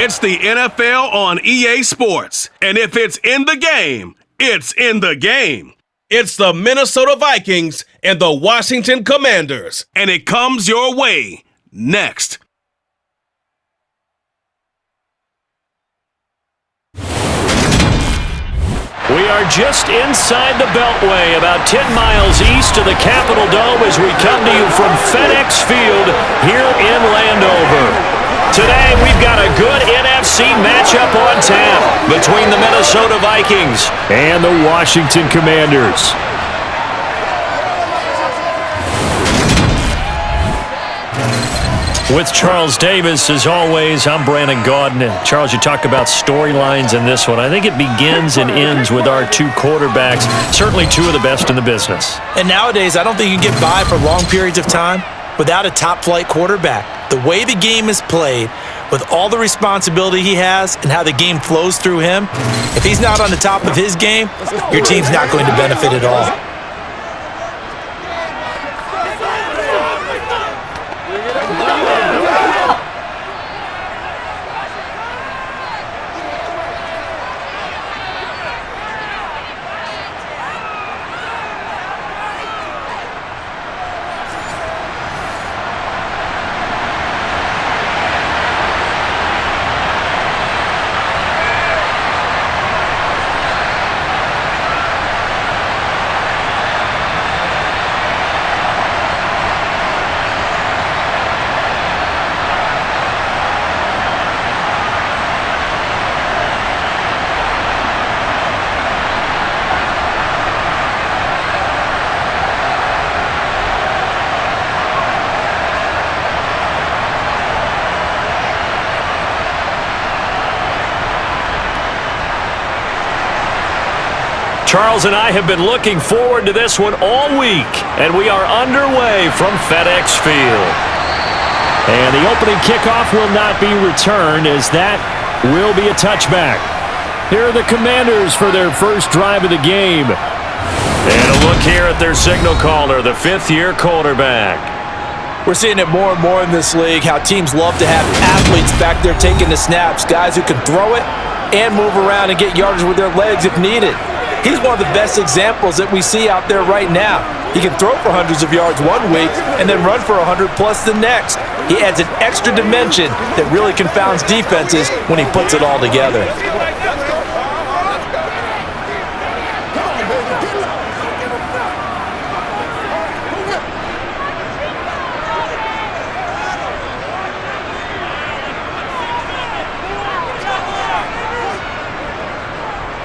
It's the NFL on EA Sports. And if it's in the game, it's in the game. It's the Minnesota Vikings and the Washington Commanders. And it comes your way next. We are just inside the Beltway, about 10 miles east of the Capitol Dome as we come to you from FedEx Field here in Landover. Today, we've got a good NFC matchup on tap between the Minnesota Vikings and the Washington Commanders. With Charles Davis, as always, I'm Brandon Gaudin. And Charles, you talk about storylines in this one. I think it begins and ends with our two quarterbacks, certainly two of the best in the business. And nowadays, I don't think you can get by for long periods of time without a top-flight quarterback. The way the game is played, with all the responsibility he has and how the game flows through him, if he's not on the top of his game, your team's not going to benefit at all. Charles and I have been looking forward to this one all week, and we are underway from FedEx Field. And the opening kickoff will not be returned, as that will be a touchback. Here are the Commanders for their first drive of the game. And a look here at their signal caller, the fifth-year quarterback. We're seeing it more and more in this league, how teams love to have athletes back there taking the snaps, guys who can throw it and move around and get yardage with their legs if needed. He's one of the best examples that we see out there right now. He can throw for hundreds of yards one week and then run for 100+ the next. He adds an extra dimension that really confounds defenses when he puts it all together.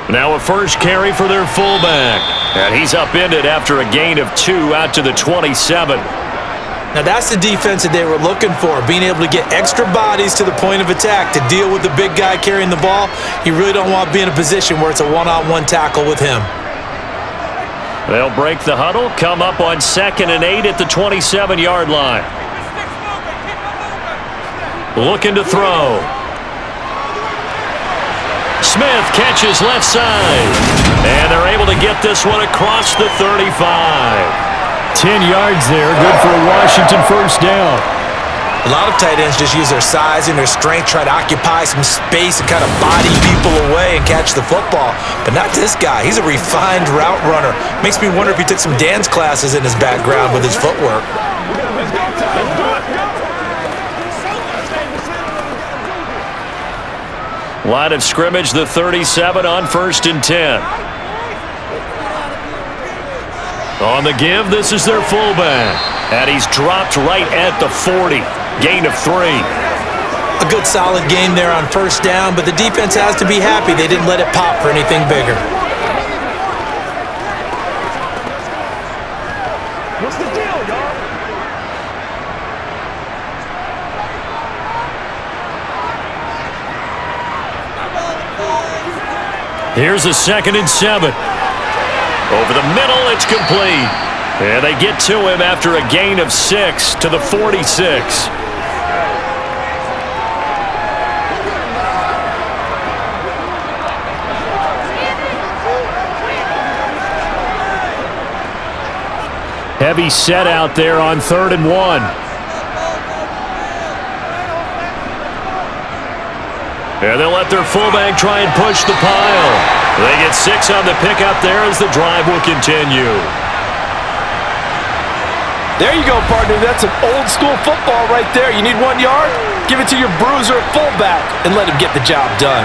Now a first carry for their fullback. And he's upended after a gain of 2 out to the 27. Now that's the defense that they were looking for, being able to get extra bodies to the point of attack to deal with the big guy carrying the ball. You really don't want to be in a position where it's a one-on-one tackle with him. They'll break the huddle, come up on 2nd and 8 at the 27-yard line. Looking to throw. Smith catches left side. And they're able to get this one across the 35. 10 yards there, good for a Washington first down. A lot of tight ends just use their size and their strength, try to occupy some space and kind of body people away and catch the football. But not this guy. He's a refined route runner. Makes me wonder if he took some dance classes in his background with his footwork. Line of scrimmage, the 37 on 1st and 10. On the give, this is their fullback. And he's dropped right at the 40. Gain of 3. A good solid game there on first down, but the defense has to be happy they didn't let it pop for anything bigger. What's the deal, y'all? Here's a 2nd and 7. Over the middle, it's complete. And they get to him after a gain of 6 to the 46. Heavy set out there on 3rd and 1. And they'll let their fullback try and push the pile. They get 6 on the pickup there as the drive will continue. There you go, partner. That's an old-school football right there. You need 1 yard? Give it to your bruiser fullback and let him get the job done.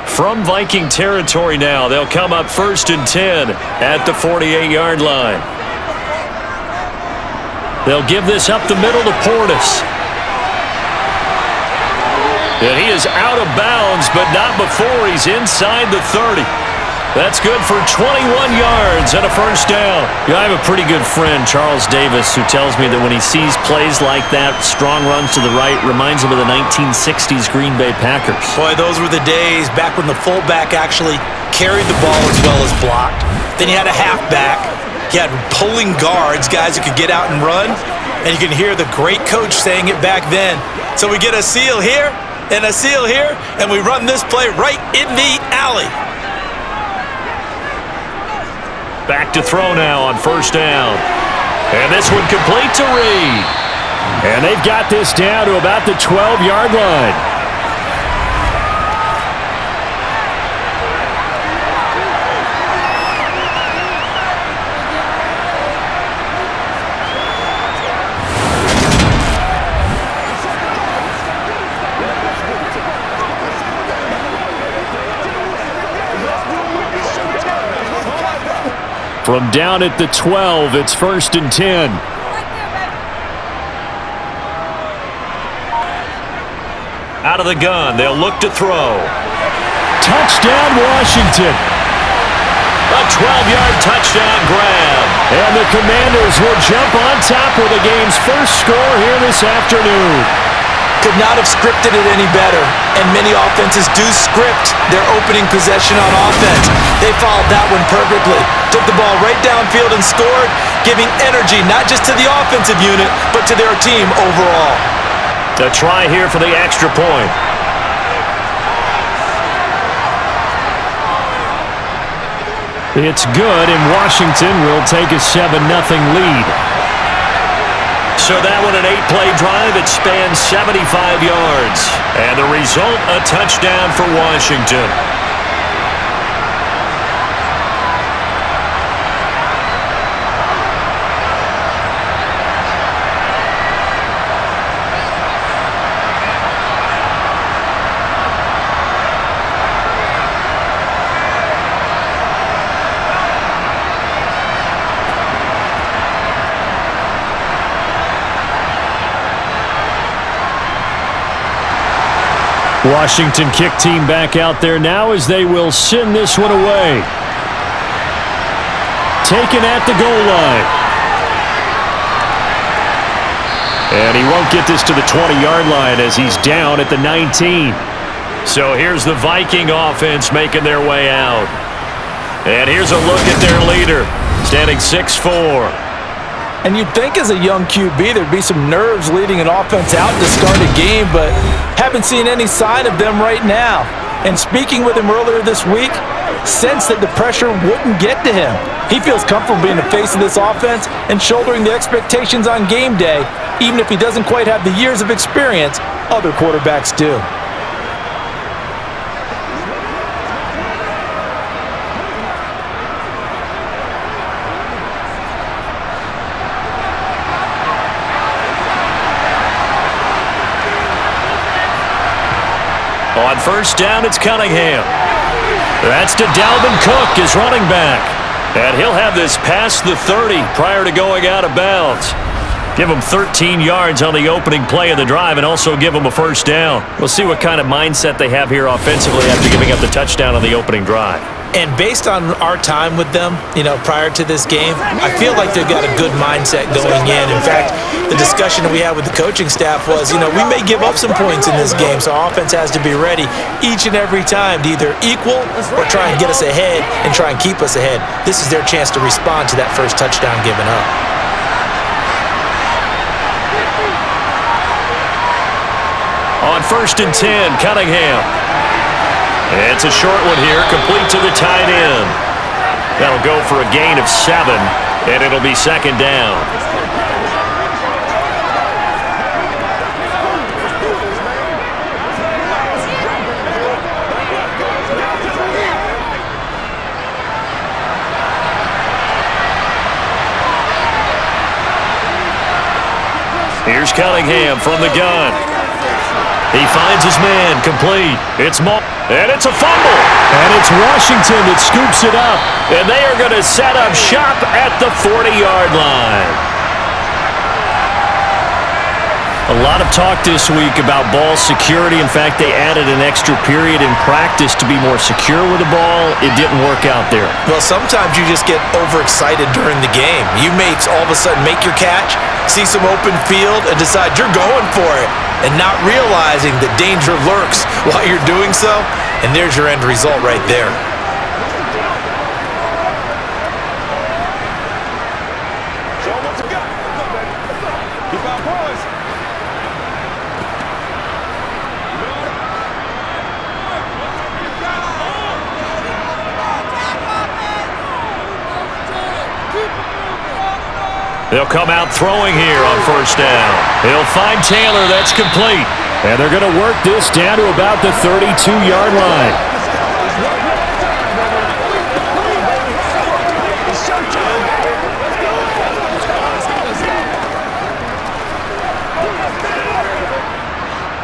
From Viking territory now, they'll come up 1st and 10 at the 48-yard line. They'll give this up the middle to Portis. And he is out of bounds, but not before he's inside the 30. That's good for 21 yards and a first down. I have a pretty good friend, Charles Davis, who tells me that when he sees plays like that, strong runs to the right, reminds him of the 1960s Green Bay Packers. Boy, those were the days back when the fullback actually carried the ball as well as blocked. Then you had a halfback. You had pulling guards, guys who could get out and run. And you can hear the great coach saying it back then. So we get a seal here and a seal here, and we run this play right in the alley. Back to throw now on 1st down. And this one complete to Reed. And they've got this down to about the 12-yard line. From down at the 12, it's 1st and 10. Out of the gun, they'll look to throw. Touchdown, Washington. A 12-yard touchdown grab. And the Commanders will jump on top with the game's first score here this afternoon. Could not have scripted it any better, and many offenses do script their opening possession on offense. They followed that one perfectly. Took the ball right downfield and scored, giving energy not just to the offensive unit, but to their team overall. A try here for the extra point. It's good, and Washington will take a 7-0 lead. So that one, an 8-play drive. It spans 75 yards. And the result, a touchdown for Washington. Washington kick team back out there now as they will send this one away. Taken at the goal line. And he won't get this to the 20-yard line as he's down at the 19. So here's the Viking offense making their way out. And here's a look at their leader, standing 6'4". And you'd think as a young QB there'd be some nerves leading an offense out to start a game, but haven't seen any sign of them right now. And speaking with him earlier this week, sensed that the pressure wouldn't get to him. He feels comfortable being the face of this offense and shouldering the expectations on game day, even if he doesn't quite have the years of experience other quarterbacks do. On 1st down, it's Cunningham. That's to Dalvin Cook, his running back. And he'll have this past the 30 prior to going out of bounds. Give him 13 yards on the opening play of the drive and also give him a 1st down. We'll see what kind of mindset they have here offensively after giving up the touchdown on the opening drive. And based on our time with them, prior to this game, I feel like they've got a good mindset going in. In fact, the discussion that we had with the coaching staff was, we may give up some points in this game, so our offense has to be ready each and every time to either equal or try and get us ahead and try and keep us ahead. This is their chance to respond to that first touchdown given up. On 1st and 10, Cunningham. It's a short one here, complete to the tight end. That'll go for a gain of 7, and it'll be 2nd down. Here's Cunningham from the gun. He finds his man, complete. It's and it's a fumble. And it's Washington that scoops it up. And they are going to set up shop at the 40-yard line. A lot of talk this week about ball security. In fact, they added an extra period in practice to be more secure with the ball. It didn't work out there. Well, sometimes you just get overexcited during the game. You may all of a sudden make your catch, see some open field, and decide you're going for it, and not realizing that danger lurks while you're doing so, and there's your end result right there. Show what you got. Keep our boys. They'll come out throwing here on 1st down. He'll find Taylor. That's complete. And they're going to work this down to about the 32-yard line.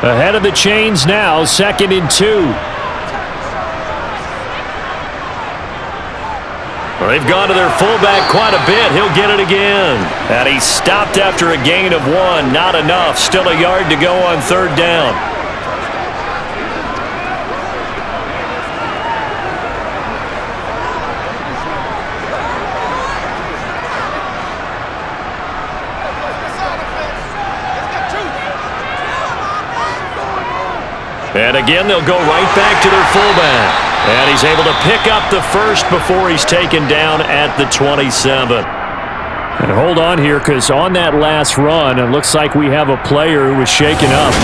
Ahead of the chains now, 2nd and 2. They've gone to their fullback quite a bit. He'll get it again. And he stopped after a gain of 1. Not enough. Still a yard to go on 3rd down. And again, they'll go right back to their fullback. And he's able to pick up the first before he's taken down at the 27. And hold on here, because on that last run, it looks like we have a player who was shaken up.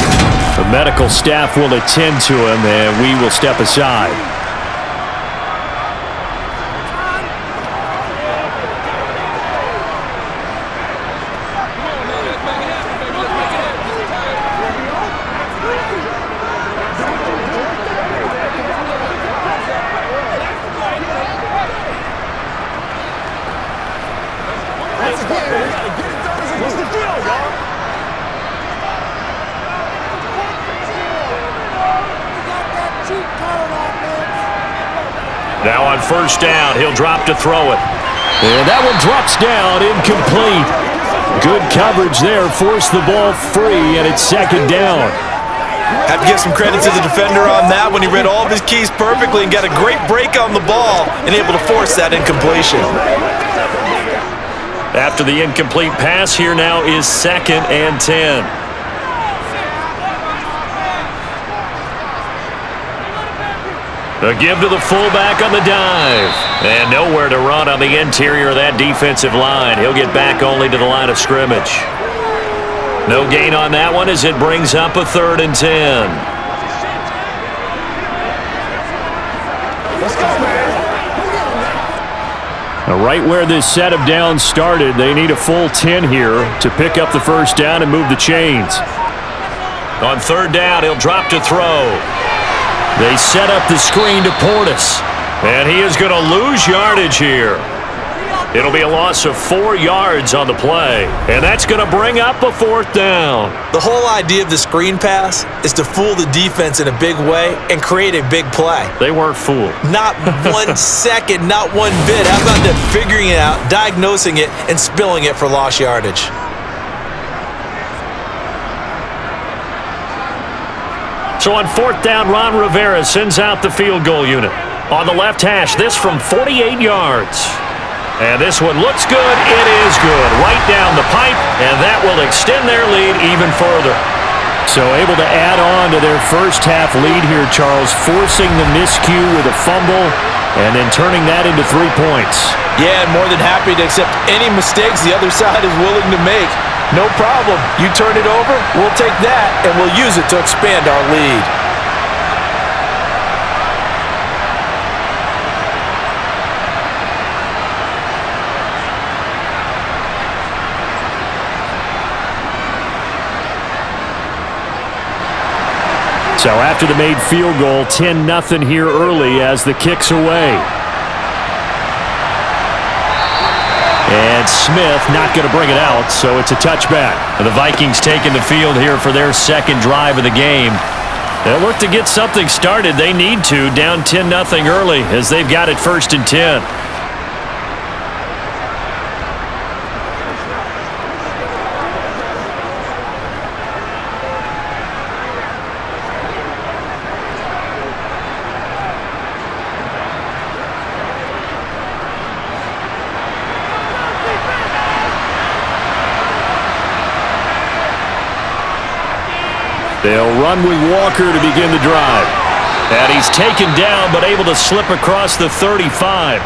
The medical staff will attend to him, and we will step aside. What's the deal, y'all? Now on 1st down, he'll drop to throw it. And that one drops down, incomplete. Good coverage there, forced the ball free, and it's 2nd down. Have to give some credit to the defender on that when he read all of his keys perfectly and got a great break on the ball and able to force that incompletion. After the incomplete pass, here now is 2nd and 10. A give to the fullback on the dive. And nowhere to run on the interior of that defensive line. He'll get back only to the line of scrimmage. No gain on that one as it brings up a 3rd and 10. Let's go, man. Now, right where this set of downs started, they need a full 10 here to pick up the 1st down and move the chains. On 3rd down, he'll drop to throw. They set up the screen to Portis. And he is going to lose yardage here. It'll be a loss of 4 yards on the play. And that's going to bring up a 4th down. The whole idea of the screen pass is to fool the defense in a big way and create a big play. They weren't fooled. Not 1 second, not one bit. How about them figuring it out, diagnosing it, and spilling it for lost yardage? So on 4th down, Ron Rivera sends out the field goal unit. On the left hash, this from 48 yards. And this one looks good. It is good. Right down the pipe, and that will extend their lead even further. So able to add on to their first half lead here, Charles, forcing the miscue with a fumble and then turning that into 3 points. Yeah, and more than happy to accept any mistakes the other side is willing to make. No problem. You turn it over, we'll take that, and we'll use it to expand our lead. So after the made field goal, 10-0 here early as the kick's away. And Smith not going to bring it out, so it's a touchback. The Vikings taking the field here for their second drive of the game. They'll look to get something started. They need to, down 10-0 early as they've got it 1st and 10. They'll run with Walker to begin the drive. And he's taken down, but able to slip across the 35.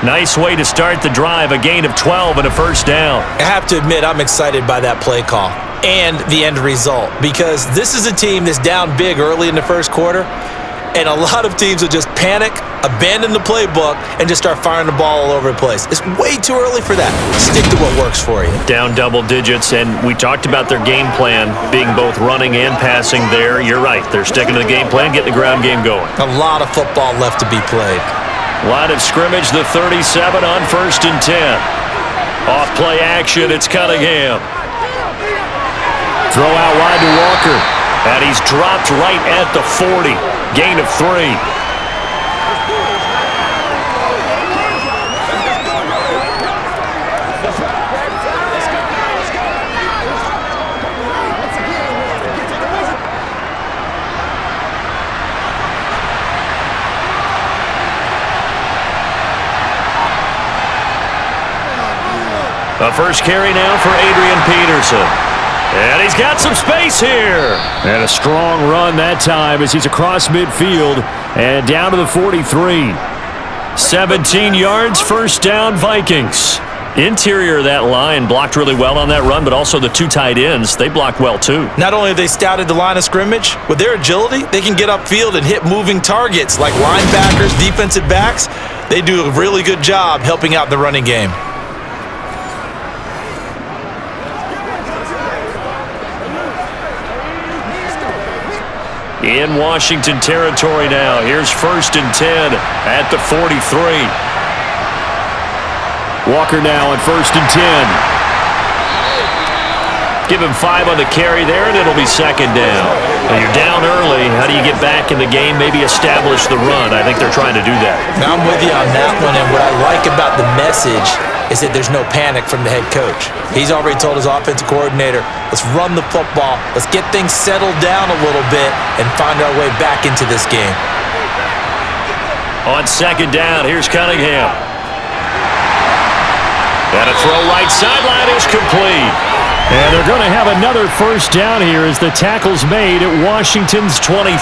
Nice way to start the drive, a gain of 12 and a first down. I have to admit, I'm excited by that play call and the end result, because this is a team that's down big early in the first quarter, and a lot of teams will just panic, abandon the playbook, and just start firing the ball all over the place. It's way too early for that. Stick to what works for you. Down double digits, and we talked about their game plan being both running and passing there. You're right. They're sticking to the game plan, getting the ground game going. A lot of football left to be played. Line of scrimmage, the 37 on 1st and 10. Off play action, it's Cunningham. Throw out wide to Walker, and he's dropped right at the 40. Gain of 3. A first carry now for Adrian Peterson. And he's got some space here. And a strong run that time as he's across midfield and down to the 43. 17 yards, first down, Vikings. Interior of that line blocked really well on that run, but also the two tight ends, they blocked well too. Not only have they scouted the line of scrimmage, with their agility, they can get upfield and hit moving targets like linebackers, defensive backs. They do a really good job helping out the running game. In Washington territory now. Here's 1st and 10 at the 43. Walker now at 1st and 10. Give him 5 on the carry there, and it'll be 2nd down. When you're down early, how do you get back in the game, maybe establish the run? I think they're trying to do that. Now I'm with you on that one, and what I like about the message is that there's no panic from the head coach. He's already told his offensive coordinator, let's run the football, let's get things settled down a little bit and find our way back into this game. On 2nd down, here's Cunningham. And a throw right sideline is complete. And they're going to have another first down here as the tackle's made at Washington's 23.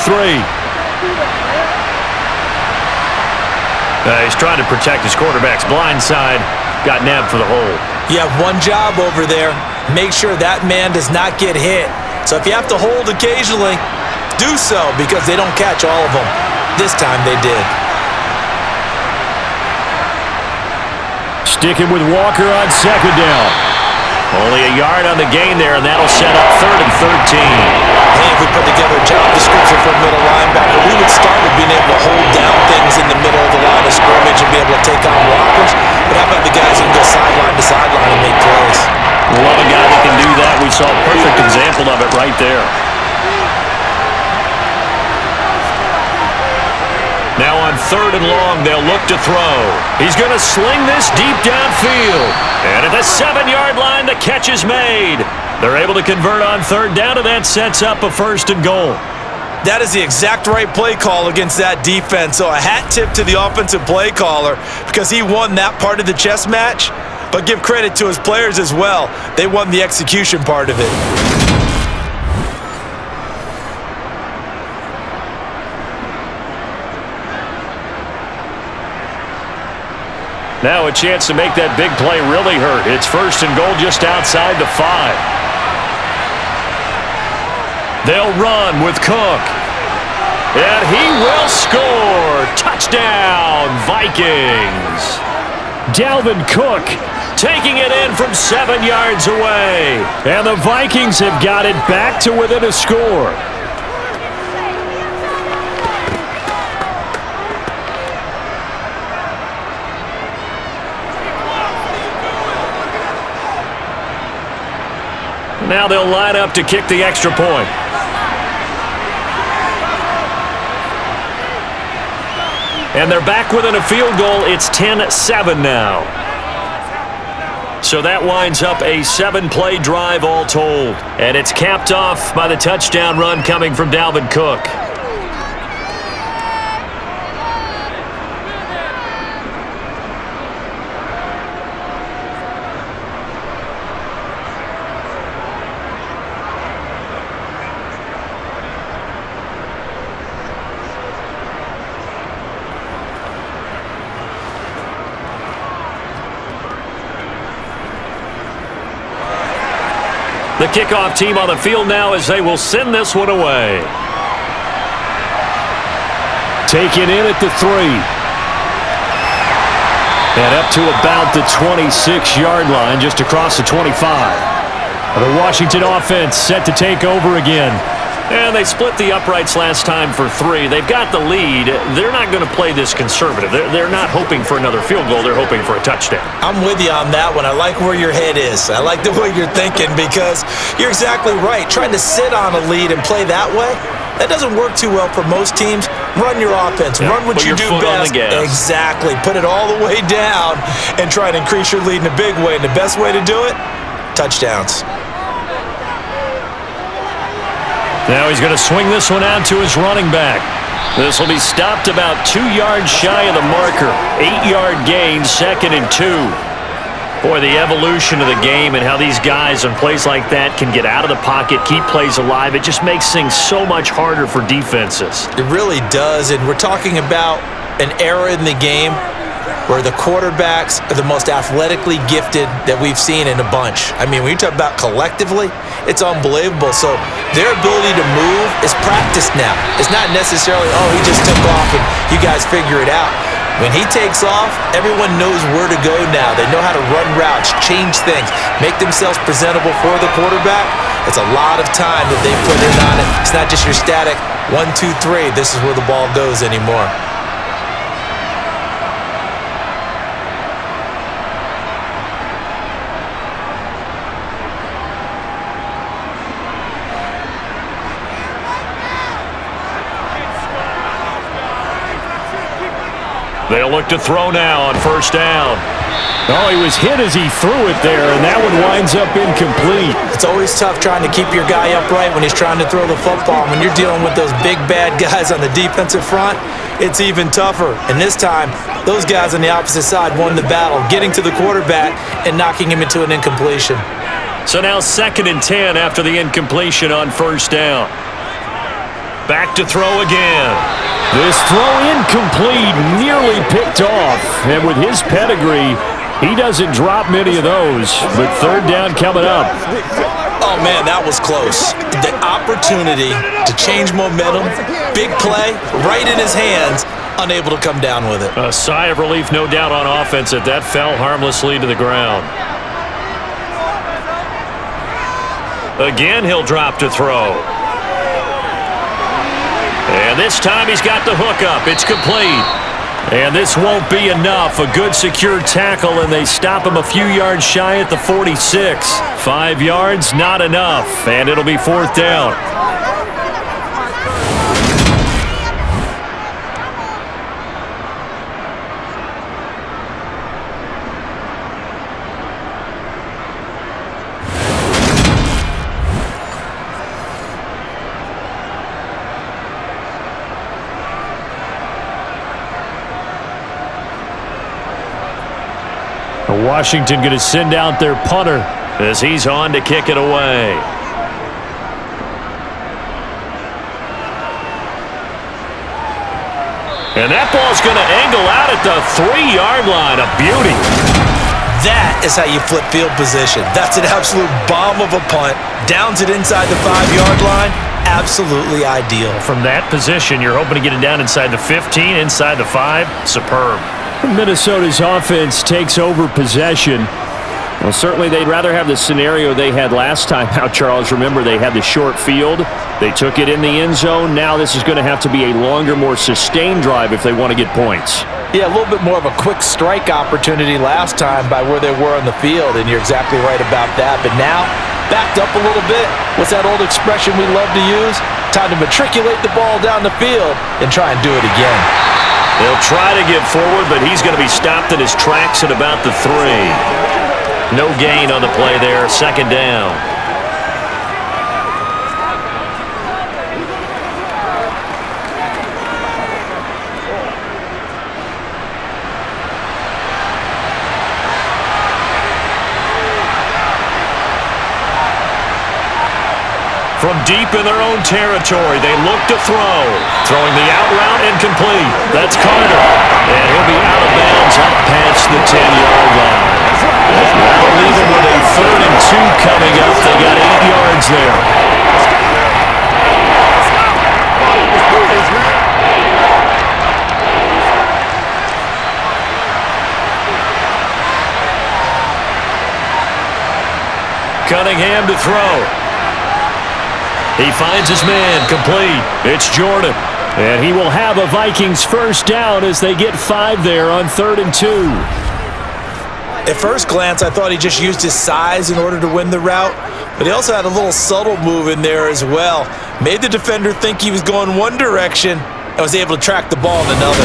He's trying to protect his quarterback's blind side. Got nabbed for the hole. You have one job over there. Make sure that man does not get hit. So if you have to hold occasionally, do so, because they don't catch all of them. This time they did. Sticking with Walker on 2nd down. Only a yard on the gain there, and that'll set up 3rd and 13. Hey, if we put together a job description for a middle linebacker, we would start with being able to hold down things in the middle of the line of scrimmage and be able to take on blockers. But how about the guys who can go sideline to sideline and make plays? Love a guy that can do that. We saw a perfect example of it right there. Now on 3rd and long, they'll look to throw. He's going to sling this deep downfield. And at the 7-yard line, the catch is made. They're able to convert on 3rd down, and that sets up a 1st and goal. That is the exact right play call against that defense. So a hat tip to the offensive play caller, because he won that part of the chess match. But give credit to his players as well. They won the execution part of it. Now a chance to make that big play really hurt. It's 1st and goal just outside the 5. They'll run with Cook. And he will score. Touchdown, Vikings. Dalvin Cook taking it in from 7 yards away. And the Vikings have got it back to within a score. Now they'll line up to kick the extra point. And they're back within a field goal. It's 10-7 now. So that winds up a 7-play drive all told. And it's capped off by the touchdown run coming from Dalvin Cook. The kickoff team on the field now as they will send this one away. Taken in at the 3. And up to about the 26-yard line, just across the 25. The Washington offense set to take over again. And they split the uprights last time for 3. They've got the lead. They're not going to play this conservative. They're not hoping for another field goal. They're hoping for a touchdown. I'm with you on that one. I like where your head is. I like the way you're thinking because you're exactly right. Trying to sit on a lead and play that way, that doesn't work too well for most teams. Run your offense. Run what you do best. Exactly. Put it all the way down and try to increase your lead in a big way. And the best way to do it, touchdowns. Now he's going to swing this one out to his running back. This will be stopped about 2 yards shy of the marker. 8-yard gain, 2nd and 2. Boy, the evolution of the game and how these guys on plays like that can get out of the pocket, keep plays alive, it just makes things so much harder for defenses. It really does, and we're talking about an era in the game where the quarterbacks are the most athletically gifted that we've seen in a bunch. I mean, when you talk about collectively, it's unbelievable. So their ability to move is practiced now. It's not necessarily, oh, he just took off and you guys figure it out. When he takes off, everyone knows where to go now. They know how to run routes, change things, make themselves presentable for the quarterback. It's a lot of time that they put in on it. It's not just your static 1, 2, 3. This is where the ball goes anymore. They'll look to throw now on 1st down. Oh, he was hit as he threw it there, and that one winds up incomplete. It's always tough trying to keep your guy upright when he's trying to throw the football. When you're dealing with those big, bad guys on the defensive front, it's even tougher. And this time, those guys on the opposite side won the battle, getting to the quarterback and knocking him into an incompletion. So now 2nd and 10 after the incompletion on 1st down. Back to throw again. This throw incomplete, nearly picked off. And with his pedigree, he doesn't drop many of those. But 3rd down coming up. Oh, man, that was close. The opportunity to change momentum, big play, right in his hands, unable to come down with it. A sigh of relief, no doubt, on offense that fell harmlessly to the ground. Again, he'll drop to throw. And this time he's got the hook up. It's complete. And this won't be enough. A good secure tackle, and they stop him a few yards shy at the 46. 5 yards, not enough. And it'll be 4th down. Washington going to send out their punter as he's on to kick it away. And that ball's going to angle out at the 3-yard line. A beauty. That is how you flip field position. That's an absolute bomb of a punt. Downs it inside the 5-yard line. Absolutely ideal. From that position, you're hoping to get it down inside the 15, inside the 5. Superb. Minnesota's offense takes over possession. Well, certainly they'd rather have the scenario they had last time out, Charles. Remember, they had the short field. They took it in the end zone. Now this is going to have to be a longer, more sustained drive if they want to get points. Yeah, a little bit more of a quick strike opportunity last time by where they were on the field, and you're exactly right about that. But now, backed up a little bit. What's that old expression we love to use? Time to matriculate the ball down the field and try and do it again. They'll try to get forward, but he's going to be stopped in his tracks at about the 3. No gain on the play there, second down. From deep in their own territory, they look to throw. Throwing the out route incomplete. That's Carter. And he'll be out of bounds up past the 10-yard line. That'll leave them with a 3rd and 2 coming up. They got 8 yards there. Cunningham to throw. He finds his man, complete. It's Jordan. And he will have a Vikings first down as they get 5 there on 3rd and 2. At first glance, I thought he just used his size in order to win the route, but he also had a little subtle move in there as well. Made the defender think he was going one direction and was able to track the ball in another.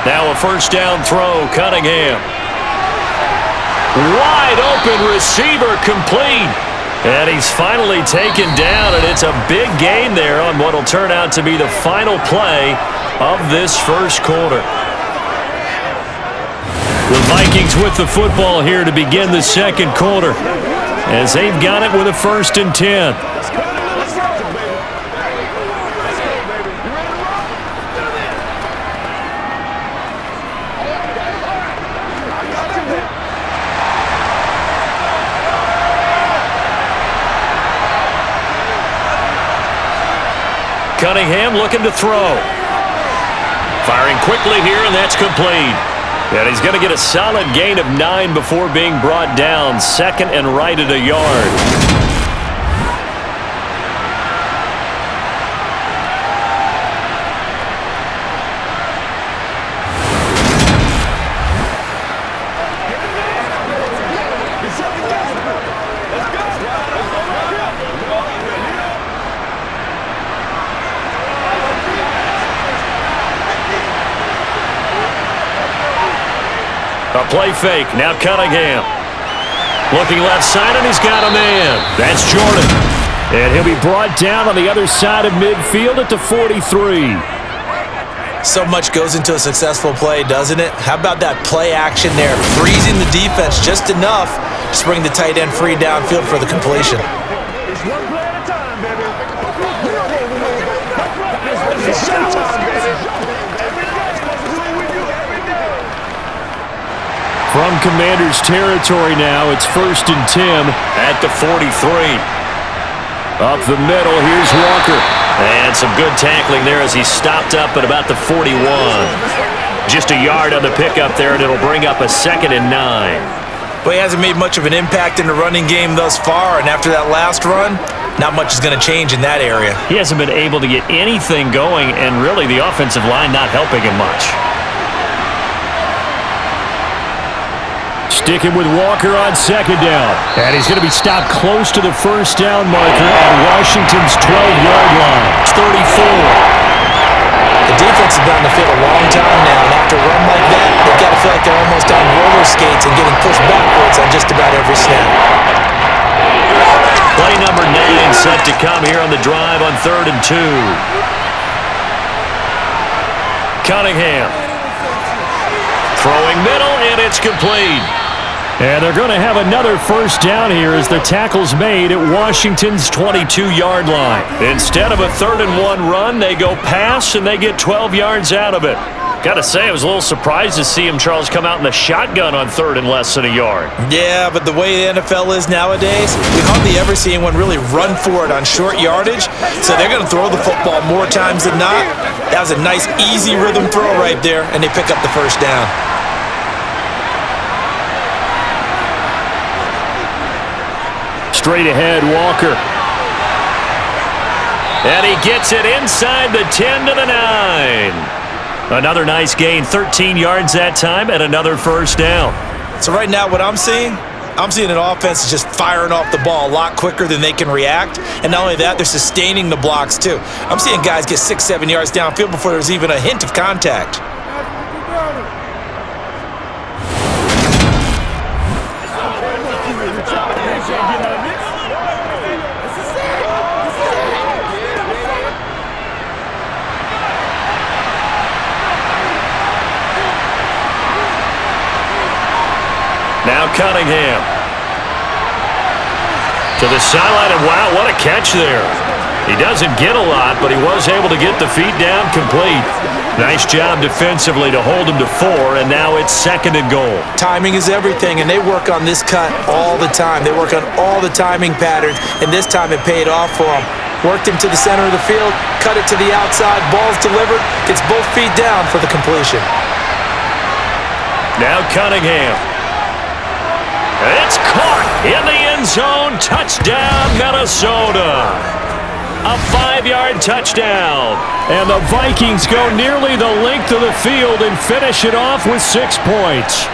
Now a first down throw, Cunningham. Wide open receiver, complete. And he's finally taken down, and it's a big gain there on what will turn out to be the final play of this first quarter. The Vikings with the football here to begin the second quarter, as they've got it with a 1st and 10. Cunningham looking to throw. Firing quickly here, and that's complete. And he's going to get a solid gain of 9 before being brought down. 2nd and right at a yard. A play fake. Now Cunningham. Looking left side, and he's got a man. That's Jordan. And he'll be brought down on the other side of midfield at the 43. So much goes into a successful play, doesn't it? How about that play action there? Freezing the defense just enough to bring the tight end free downfield for the completion. It's one play at a time, baby. It's showtime, baby. Every day's supposed to be with you every day. From Commander's territory now, it's 1st and 10 at the 43. Up the middle, here's Walker. And some good tackling there as he stopped up at about the 41. Just a yard on the pickup there, and it'll bring up a 2nd and 9. But he hasn't made much of an impact in the running game thus far, and after that last run, not much is going to change in that area. He hasn't been able to get anything going, and really the offensive line not helping him much. Sticking with Walker on 2nd down. And he's going to be stopped close to the first down marker at Washington's 12-yard line. It's 34. The defense has been on the field a long time now, and after a run like that, they've got to feel like they're almost on roller skates and getting pushed backwards on just about every snap. Play number 9 set to come here on the drive on 3rd and 2. Cunningham. Throwing middle, and it's complete. And they're going to have another first down here as the tackle's made at Washington's 22-yard line. Instead of a 3rd-and-1 run, they go pass, and they get 12 yards out of it. Got to say, I was a little surprised to see him, Charles, come out in the shotgun on 3rd and less than a yard. Yeah, but the way the NFL is nowadays, we hardly ever see anyone really run for it on short yardage, so they're going to throw the football more times than not. That was a nice, easy rhythm throw right there, and they pick up the first down. Straight ahead, Walker. And he gets it inside the 10 to the 9. Another nice gain, 13 yards that time, and another first down. So right now what I'm seeing an offense just firing off the ball a lot quicker than they can react. And not only that, they're sustaining the blocks too. I'm seeing guys get 6-7 yards downfield before there's even a hint of contact. Now Cunningham. To the sideline, and wow, what a catch there. He doesn't get a lot, but he was able to get the feet down complete. Nice job defensively to hold him to 4, and now it's 2nd and goal. Timing is everything, and they work on this cut all the time. They work on all the timing patterns, and this time it paid off for them. Worked him to the center of the field, cut it to the outside, ball's delivered, gets both feet down for the completion. Now Cunningham. It's caught in the end zone. Touchdown, Minnesota. A 5-yard touchdown. And the Vikings go nearly the length of the field and finish it off with 6 points.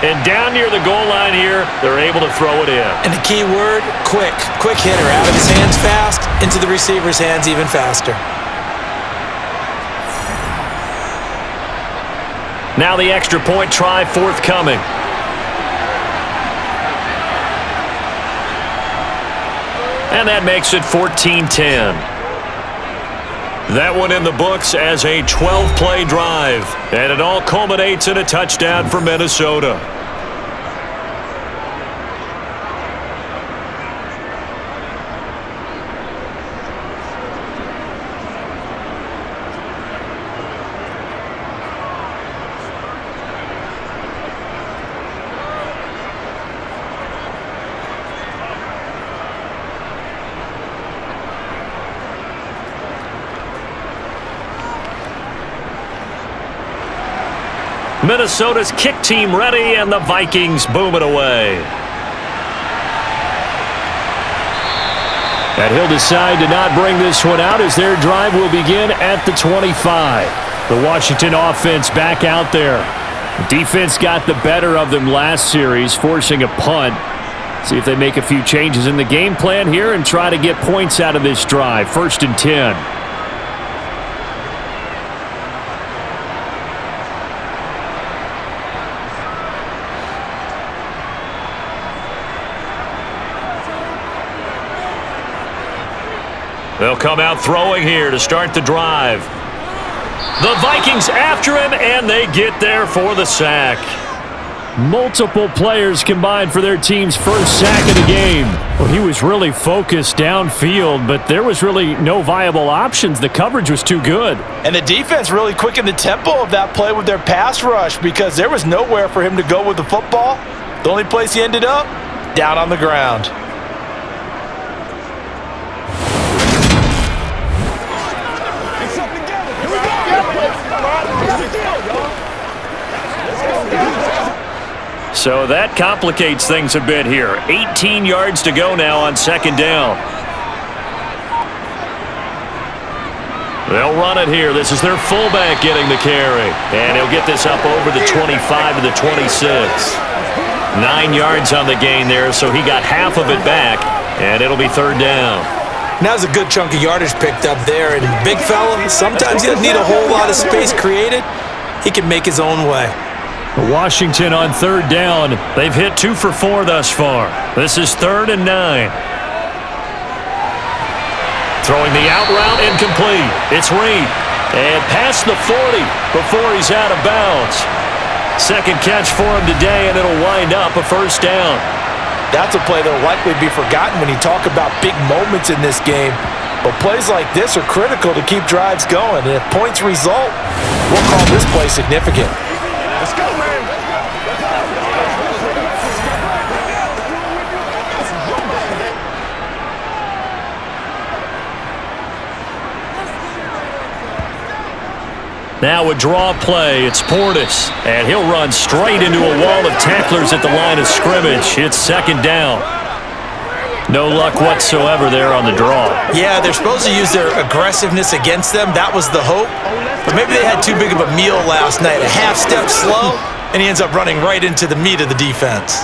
And down near the goal line here, they're able to throw it in. And the key word, quick. Quick hitter. Out of his hands fast, into the receiver's hands even faster. Now the extra point try forthcoming. And that makes it 14-10. That one in the books as a 12-play drive. And it all culminates in a touchdown for Minnesota. Minnesota's kick team ready, and the Vikings boom it away. And he'll decide to not bring this one out as their drive will begin at the 25. The Washington offense back out there. Defense got the better of them last series, forcing a punt. See if they make a few changes in the game plan here and try to get points out of this drive. 1st and 10. They'll come out throwing here to start the drive. The Vikings after him, and they get there for the sack. Multiple players combined for their team's first sack of the game. Well, he was really focused downfield, but there was really no viable options. The coverage was too good. And the defense really quickened the tempo of that play with their pass rush because there was nowhere for him to go with the football. The only place he ended up, down on the ground. So that complicates things a bit here. 18 yards to go now on 2nd down. They'll run it here. This is their fullback getting the carry. And he'll get this up over the 25 to the 26. 9 yards on the gain there, so he got half of it back, and it'll be 3rd down. Now there's a good chunk of yardage picked up there, and big fella, sometimes he doesn't need a whole lot of space created. He can make his own way. Washington on 3rd down. They've hit 2 for 4 thus far. This is 3rd and 9. Throwing the out route incomplete. It's Reed. And past the 40 before he's out of bounds. Second catch for him today, and it'll wind up a first down. That's a play that will likely be forgotten when you talk about big moments in this game. But plays like this are critical to keep drives going. And if points result, we'll call this play significant. Let's go, man. Now a draw play. It's Portis, and he'll run straight into a wall of tacklers at the line of scrimmage. It's second down. No luck whatsoever there on the draw. Yeah, they're supposed to use their aggressiveness against them. That was the hope. But maybe they had too big of a meal last night. A half step slow, and he ends up running right into the meat of the defense.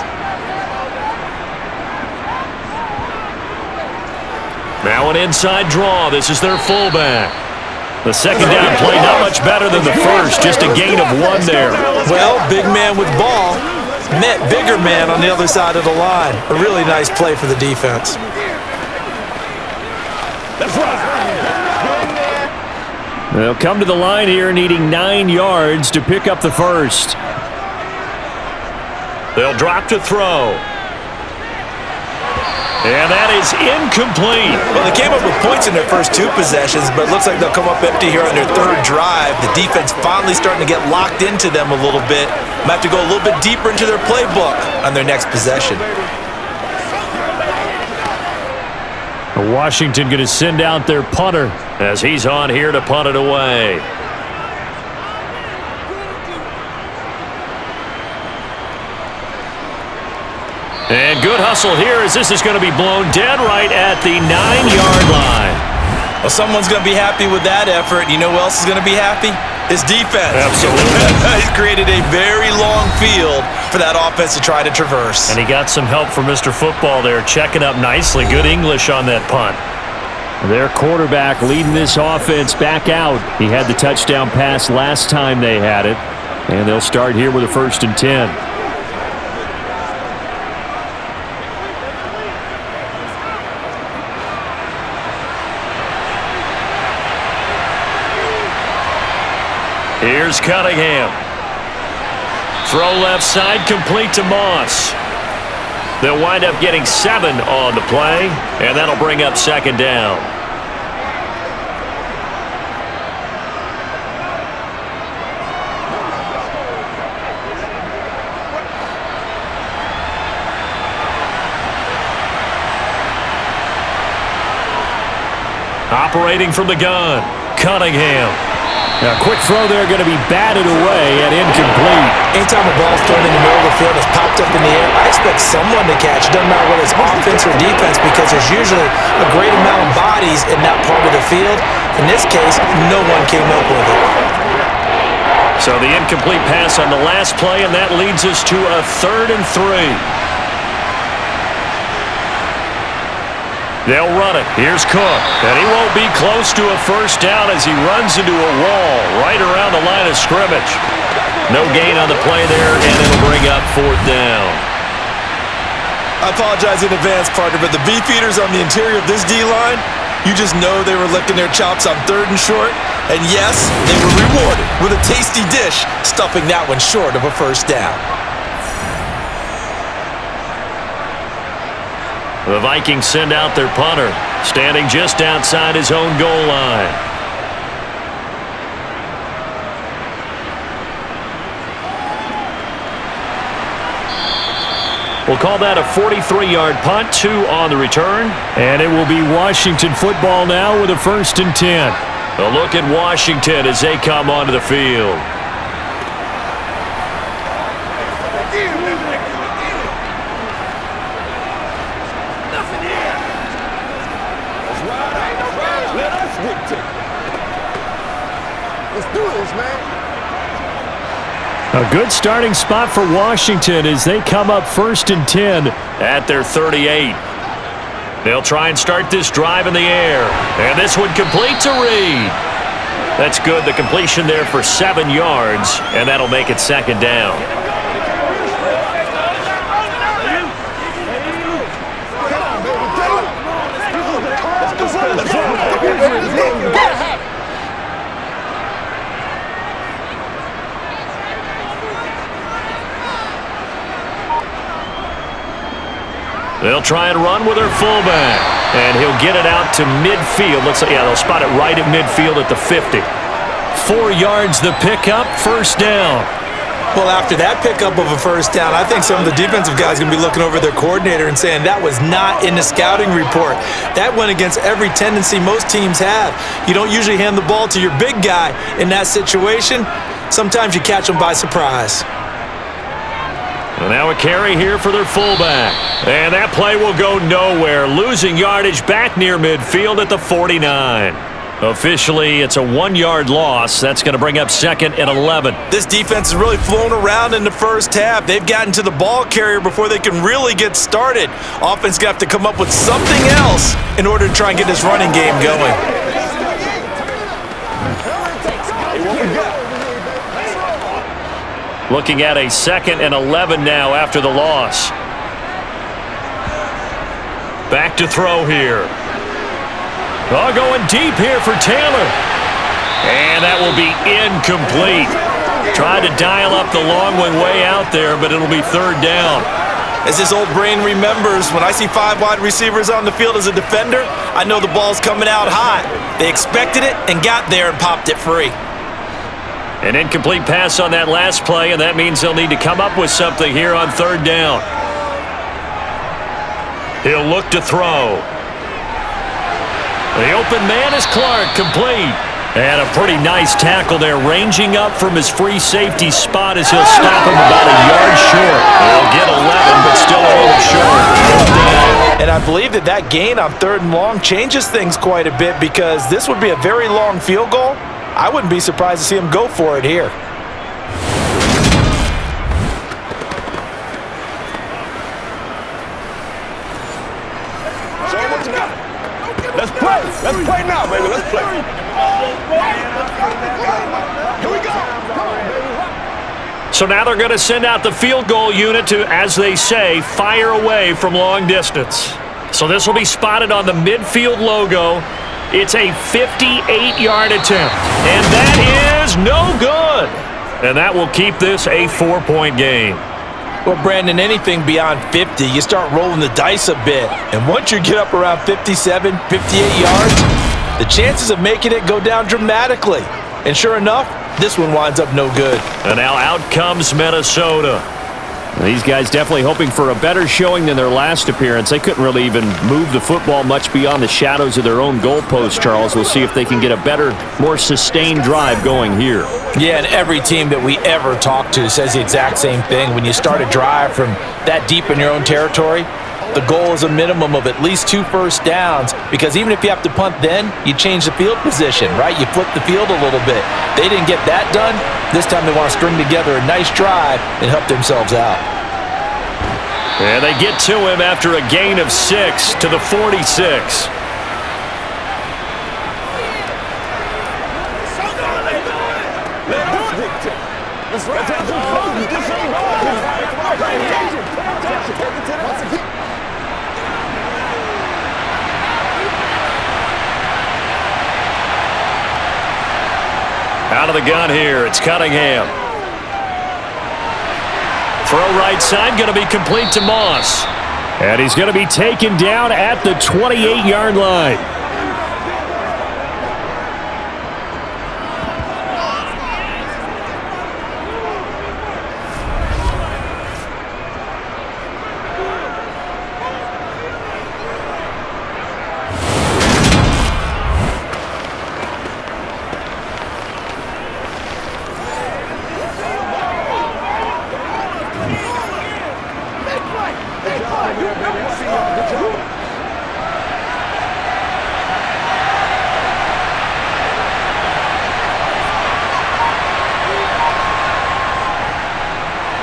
Now an inside draw. This is their fullback. The second down play not much better than the first, just a gain of one there. Well, big man with ball met bigger man on the other side of the line. A really nice play for the defense. That's right. They'll come to the line here needing 9 yards to pick up the first. They'll drop to throw. And that is incomplete. Well, they came up with points in their first 2 possessions, but it looks like they'll come up empty here on their 3rd drive. The defense finally starting to get locked into them a little bit. Might have to go a little bit deeper into their playbook on their next possession. Washington going to send out their punter as he's on here to punt it away. And good hustle here as this is going to be blown dead right at the 9-yard line. Well, someone's going to be happy with that effort. You know who else is going to be happy? His defense. Absolutely. He's created a very long field for that offense to try to traverse. And he got some help from Mr. Football there, checking up nicely. Good English on that punt. Their quarterback leading this offense back out. He had the touchdown pass last time they had it. And they'll start here with a 1st and 10. Here's Cunningham. Throw left side, complete to Moss. They'll wind up getting 7 on the play, and that'll bring up second down. Operating from the gun, Cunningham. Now, quick throw there going to be batted away and incomplete. Anytime a ball's thrown in the middle of the field, it's popped up in the air, I expect someone to catch. Doesn't matter whether it's offense or defense, because there's usually a great amount of bodies in that part of the field. In this case, no one came up with it. So the incomplete pass on the last play, and that leads us to a 3rd and 3. They'll run it. Here's Cook. And he won't be close to a first down as he runs into a wall right around the line of scrimmage. No gain on the play there, and it'll bring up 4th down. I apologize in advance, partner, but the beefeaters on the interior of this D-line, you just know they were licking their chops on 3rd and short. And yes, they were rewarded with a tasty dish, stuffing that one short of a first down. The Vikings send out their punter, standing just outside his own goal line. We'll call that a 43-yard punt, 2 on the return. And it will be Washington football now with a 1st and 10. A look at Washington as they come onto the field. Let's do this, man. A good starting spot for Washington as they come up 1st and 10 at their 38. They'll try and start this drive in the air. And this one complete to Reed. That's good. The completion there for 7 yards, and that'll make it second down. They'll try and run with their fullback. And he'll get it out to midfield. Looks like, yeah, they'll spot it right at midfield at the 50. 4 yards the pickup, first down. Well, after that pickup of a first down, I think some of the defensive guys are going to be looking over their coordinator and saying that was not in the scouting report. That went against every tendency most teams have. You don't usually hand the ball to your big guy in that situation. Sometimes you catch them by surprise. And now a carry here for their fullback. And that play will go nowhere. Losing yardage back near midfield at the 49. Officially, it's a 1-yard loss. That's going to bring up 2nd and 11. This defense has really flown around in the first half. They've gotten to the ball carrier before they can really get started. Offense going to have to come up with something else in order to try and get this running game going. Looking at a 2nd and 11 now after the loss. Back to throw here. Oh, going deep here for Taylor. And that will be incomplete. Tried to dial up the long one way out there, but it'll be 3rd down. As this old brain remembers, when I see 5 wide receivers on the field as a defender, I know the ball's coming out hot. They expected it and got there and popped it free. An incomplete pass on that last play, and that means they'll need to come up with something here on 3rd down. He'll look to throw. The open man is Clark, complete. And a pretty nice tackle there, ranging up from his free safety spot as he'll stop him about a yard short. He'll get 11, but still a little short. And I believe that gain on 3rd and long changes things quite a bit because this would be a very long field goal. I wouldn't be surprised to see him go for it here. Let's play. Let's play now, baby. Let's play. Here we go. Come on, baby. So now they're going to send out the field goal unit to, as they say, fire away from long distance. So this will be spotted on the midfield logo. It's a 58-yard attempt. And that is no good. And that will keep this a 4-point game. Well, Brandon, anything beyond 50, you start rolling the dice a bit. And once you get up around 57, 58 yards, the chances of making it go down dramatically. And sure enough, this one winds up no good. And now out comes Minnesota. These guys definitely hoping for a better showing than their last appearance. They couldn't really even move the football much beyond the shadows of their own goalpost, Charles. We'll see if they can get a better, more sustained drive going here. Yeah, and every team that we ever talk to says the exact same thing. When you start a drive from that deep in your own territory, the goal is a minimum of at least 2 first downs, because even if you have to punt then, you change the field position, right? You flip the field a little bit. They didn't get that done. This time they want to string together a nice drive and help themselves out. And they get to him after a gain of 6 to the 46. Out of the gun here, it's Cunningham. Throw right side, going to be complete to Moss. And he's going to be taken down at the 28-yard line.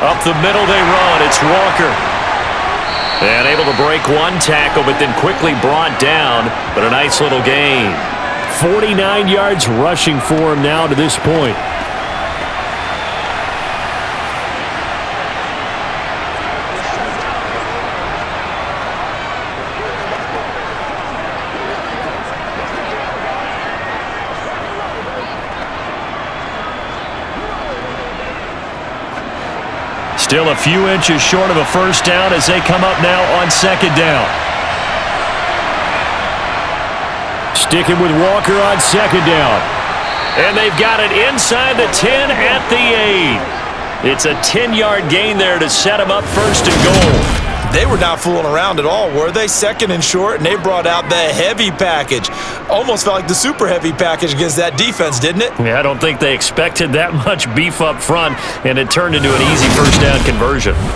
Up the middle they run. It's Walker. And able to break one tackle, but then quickly brought down. But a nice little gain. 49 yards rushing for him now to this point. Still a few inches short of a first down as they come up now on second down. Sticking with Walker on second down. And they've got it inside the 10 at the 8. It's a 10-yard gain there to set them up first and goal. They were not fooling around at all, were they? Second and short, and they brought out the heavy package. Almost felt like the super heavy package against that defense, didn't it? Yeah, I don't think they expected that much beef up front, and it turned into an easy first down conversion. Let's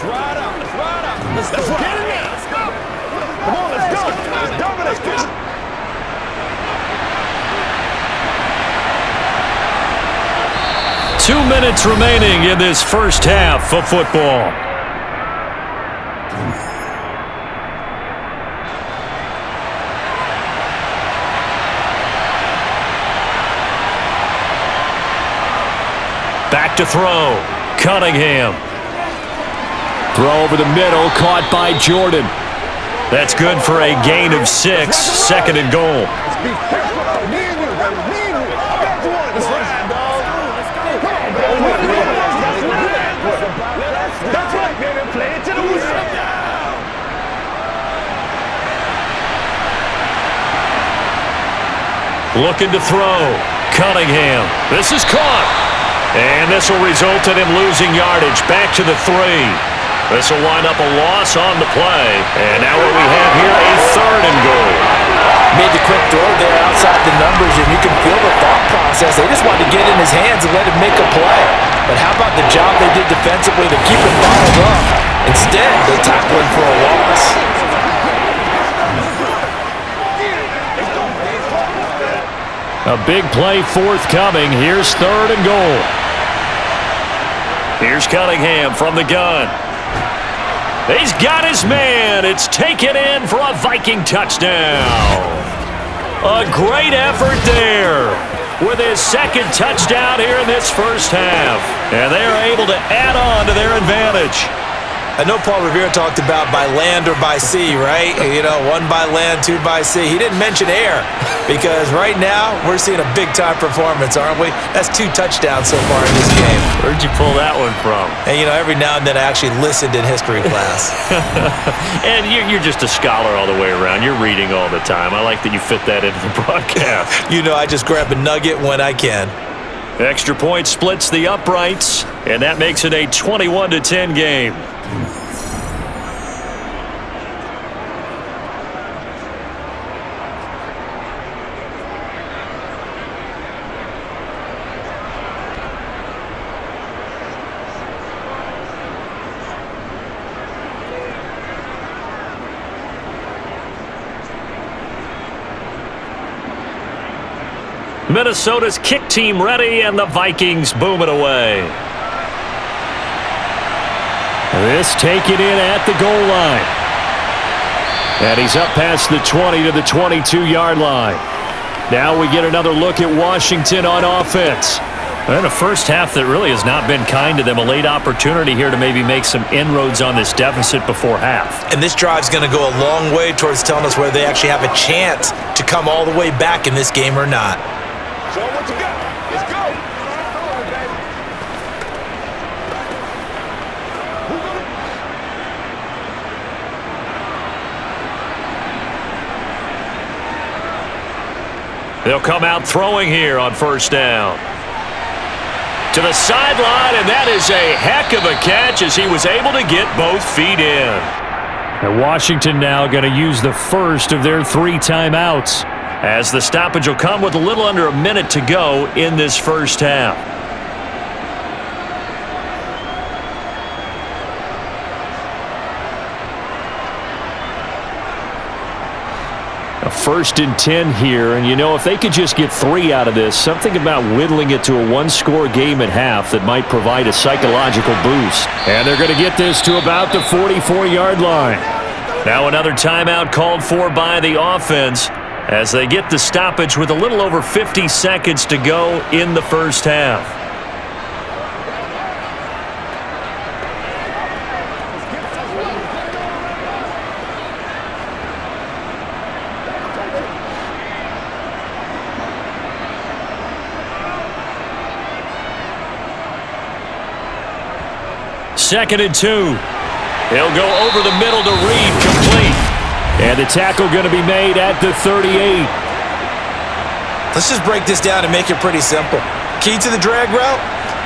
ride out. Let's ride out. Let's go. Let's go. Come on, let's go. Let's dominate. 2 minutes remaining in this first half of football. Back to throw. Cunningham. Throw over the middle, caught by Jordan. That's good for a gain of 6, second and goal. That's right, baby. Play it to the whistle. Looking to throw. Cunningham. This is caught. And this will result in him losing yardage. Back to the 3. This will wind up a loss on the play. And now what we have here, a third and goal. Made the quick throw there outside the numbers, and you can feel the thought process. They just wanted to get in his hands and let him make a play. But how about the job they did defensively to keep him bottled up? Instead, they tackled him for a loss. A big play forthcoming. Here's third and goal. Here's Cunningham from the gun. He's got his man. It's taken in for a Viking touchdown. A great effort there with his second touchdown here in this first half. And they are able to add on to their advantage. I know Paul Revere talked about by land or by sea, right? You know, 1 by land, 2 by sea. He didn't mention air because right now we're seeing a big-time performance, aren't we? That's 2 touchdowns so far in this game. Where'd you pull that one from? And, you know, every now and then I actually listened in history class. And you're just a scholar all the way around. You're reading all the time. I like that you fit that into the broadcast. You know, I just grab a nugget when I can. Extra point splits the uprights, and that makes it a 21-10 game. Minnesota's kick team ready, and the Vikings boom it away. This taken in at the goal line. And he's up past the 20 to the 22-yard line. Now we get another look at Washington on offense. And a first half that really has not been kind to them. A late opportunity here to maybe make some inroads on this deficit before half. And this drive's going to go a long way towards telling us whether they actually have a chance to come all the way back in this game or not. Show them what you got. Let's go. They'll come out throwing here on first down. To the sideline, and that is a heck of a catch as he was able to get both feet in. And Washington now going to use the first of their 3 timeouts, as the stoppage will come with a little under a minute to go in this first half. A 1st and 10 here, and you know, if they could just get 3 out of this, something about whittling it to a 1-score game at half that might provide a psychological boost. And they're going to get this to about the 44-yard line. Now another timeout called for by the offense, as they get the stoppage with a little over 50 seconds to go in the first half. 2nd and 2. He'll go over the middle to Reed, complete. And the tackle going to be made at the 38. Let's just break this down and make it pretty simple. Key to the drag route,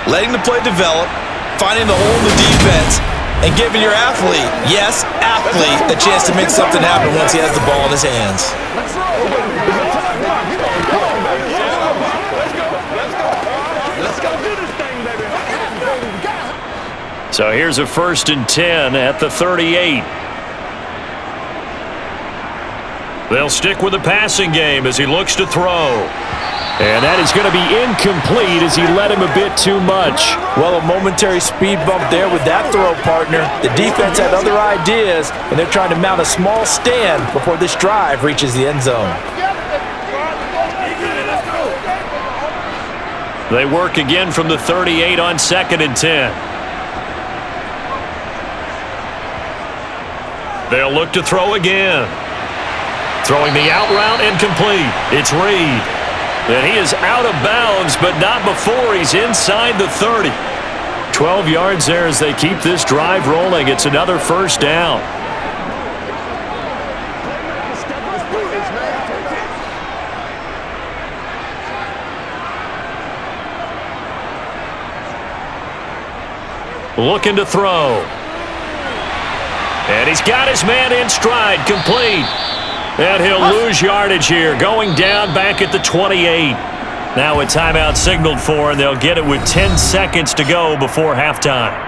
letting the play develop, finding the hole in the defense, and giving your athlete, yes, athlete, a chance to make something happen once he has the ball in his hands. So here's a 1st and 10 at the 38. They'll stick with the passing game as he looks to throw. And that is going to be incomplete as he led him a bit too much. Well, a momentary speed bump there with that throw, partner. The defense had other ideas, and they're trying to mount a small stand before this drive reaches the end zone. They work again from the 38 on 2nd and 10. They'll look to throw again. Throwing the out route and complete. It's Reed. And he is out of bounds, but not before he's inside the 30. 12 yards there as they keep this drive rolling. It's another 1st down. Looking to throw. And he's got his man in stride, complete. And he'll lose yardage here, going down back at the 28. Now a timeout signaled for, and they'll get it with 10 seconds to go before halftime.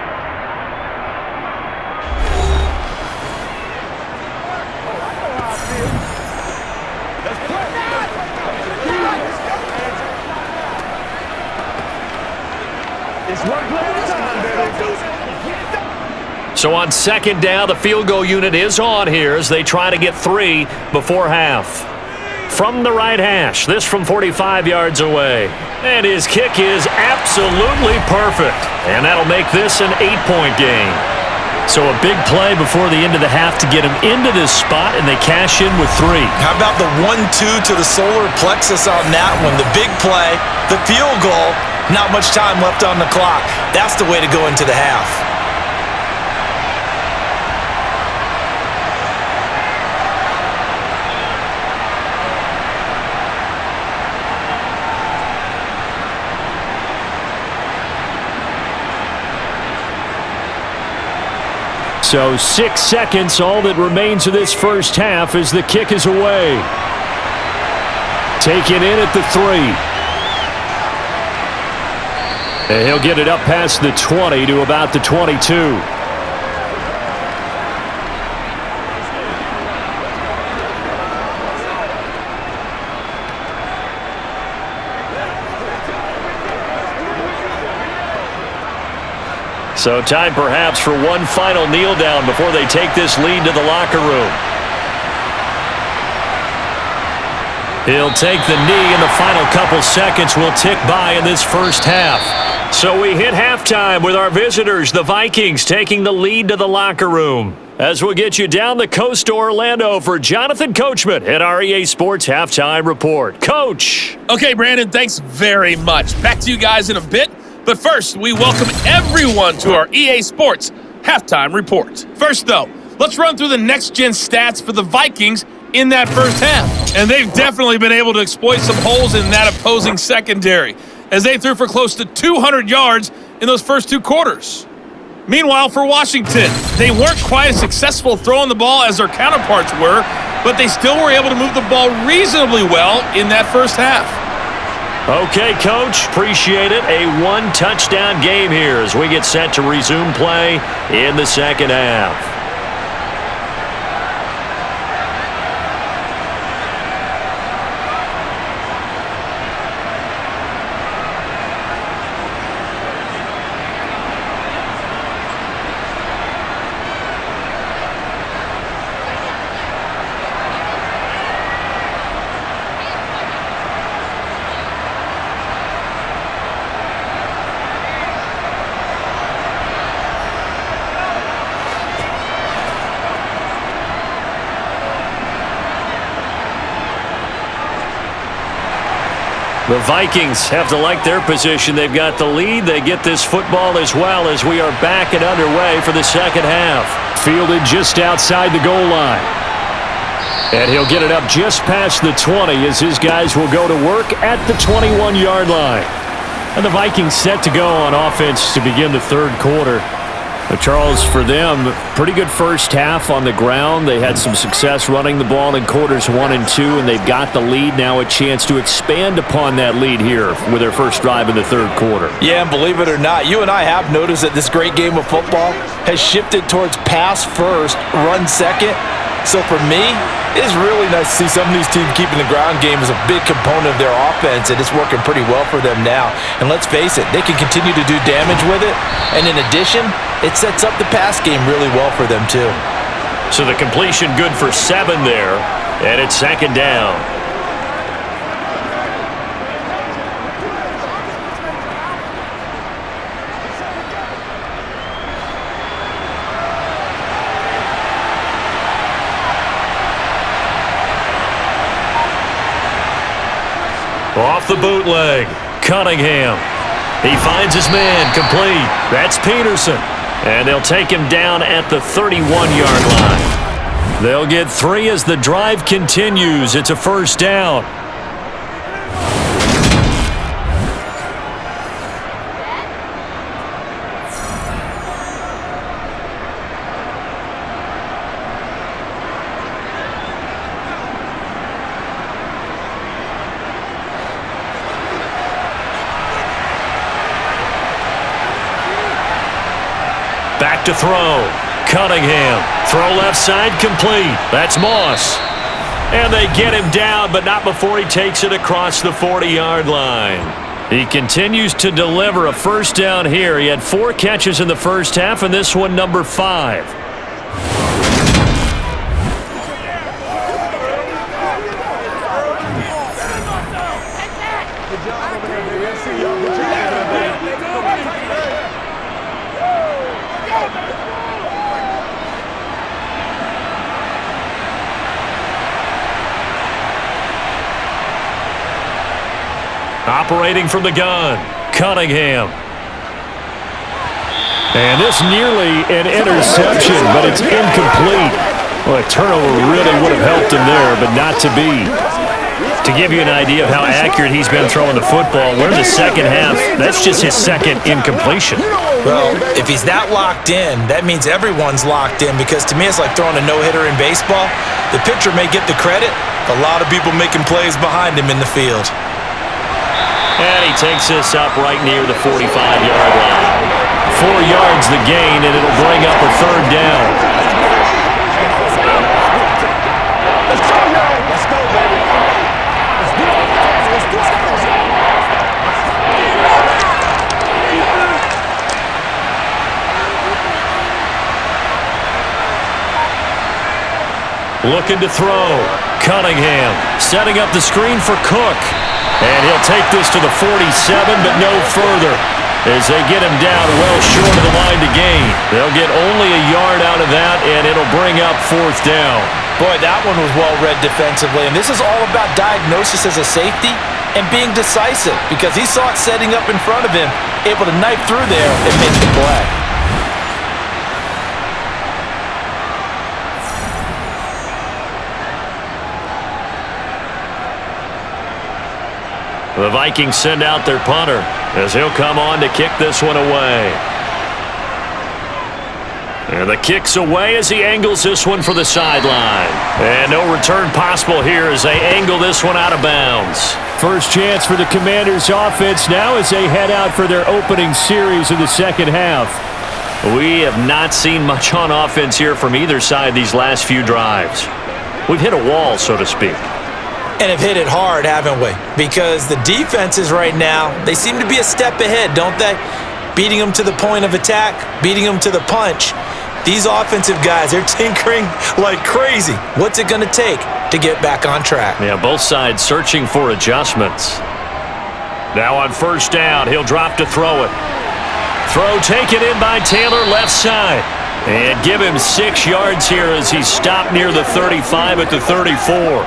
So on 2nd down, the field goal unit is on here as they try to get 3 before half. From the right hash, this from 45 yards away. And his kick is absolutely perfect. And that'll make this an 8-point game. So a big play before the end of the half to get him into this spot, and they cash in with 3. How about the 1-2 to the solar plexus on that one? The big play, the field goal, not much time left on the clock. That's the way to go into the half. So 6 seconds, all that remains of this first half as the kick is away. Taken in at the 3. And he'll get it up past the 20 to about the 22. So time perhaps for one final kneel down before they take this lead to the locker room. He'll take the knee, and the final couple seconds will tick by in this first half. So we hit halftime with our visitors, the Vikings, taking the lead to the locker room. As we'll get you down the coast to Orlando for Jonathan Coachman at our EA Sports Halftime Report. Coach. Okay, Brandon, thanks very much. Back to you guys in a bit. But first, we welcome everyone to our EA Sports Halftime Report. First, though, let's run through the next-gen stats for the Vikings in that first half. And they've definitely been able to exploit some holes in that opposing secondary, as they threw for close to 200 yards in those first 2 quarters. Meanwhile, for Washington, they weren't quite as successful throwing the ball as their counterparts were, but they still were able to move the ball reasonably well in that first half. Okay, Coach, appreciate it. A 1-touchdown game here as we get set to resume play in the second half. The Vikings have to like their position. They've got the lead. They get this football as well as we are back and underway for the second half. Fielded just outside the goal line. And he'll get it up just past the 20 as his guys will go to work at the 21-yard line. And the Vikings set to go on offense to begin the third quarter. Charles, for them, pretty good first half on the ground. They had some success running the ball in quarters 1 and 2, and they've got the lead. Now a chance to expand upon that lead here with their first drive in the third quarter. Yeah, and believe it or not, you and I have noticed that this great game of football has shifted towards pass first, run second. So for me, it's really nice to see some of these teams keeping the ground game as a big component of their offense, and it's working pretty well for them now. And let's face it, they can continue to do damage with it. And in addition, it sets up the pass game really well for them too. So the completion good for 7 there, and it's second down. Off the bootleg, Cunningham. He finds his man, complete. That's Peterson. And they'll take him down at the 31-yard line. They'll get 3 as the drive continues. It's a first down. Back to throw. Cunningham. Throw left side complete. That's Moss. And they get him down, but not before he takes it across the 40-yard line. He continues to deliver a first down here. He had 4 catches in the first half, and this one number 5. Operating from the gun, Cunningham. And this nearly an interception, but it's incomplete. Well, a turnover really would have helped him there, but not to be. To give you an idea of how accurate he's been throwing the football, we're in the second half. That's just his second incompletion. Well, if he's that locked in, that means everyone's locked in, because to me it's like throwing a no-hitter in baseball. The pitcher may get the credit, a lot of people making plays behind him in the field. And he takes this up right near the 45-yard line. 4 yards the gain, and it'll bring up a third down. Let's go, y'all. Let's go, baby. Let's do it. Let's do it. Looking to throw. Cunningham setting up the screen for Cook. And he'll take this to the 47, but no further as they get him down well short of the line to gain. They'll get only a yard out of that, and it'll bring up 4th down. Boy, that one was well read defensively, and this is all about diagnosis as a safety and being decisive, because he saw it setting up in front of him, able to knife through there and make the play. The Vikings send out their punter as he'll come on to kick this one away. And the kick's away as he angles this one for the sideline. And no return possible here as they angle this one out of bounds. First chance for the Commanders' offense now as they head out for their opening series in the second half. We have not seen much on offense here from either side these last few drives. We've hit a wall, so to speak. And have hit it hard, haven't we? Because the defenses right now, they seem to be a step ahead, don't they? Beating them to the point of attack, beating them to the punch. These offensive guys, they're tinkering like crazy. What's it going to take to get back on track? Yeah, both sides searching for adjustments. Now on first down, he'll drop to throw it. Throw taken in by Taylor, left side. And give him 6 yards here as he's stopped near the 35 at the 34.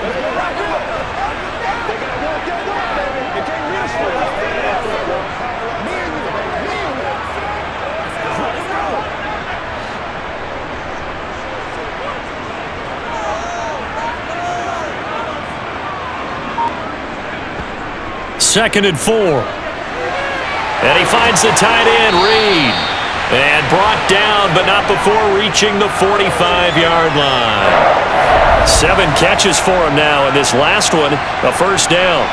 2nd and 4. And he finds the tight end, Reed. And brought down, but not before reaching the 45-yard line. 7 catches for him now, and this last one, a first down.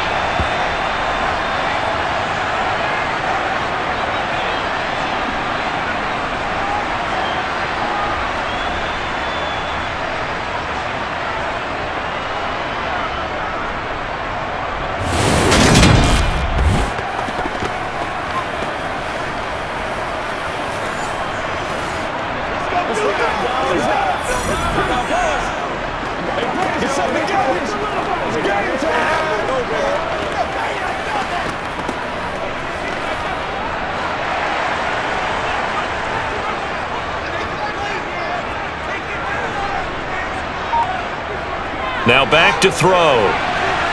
Now back to throw.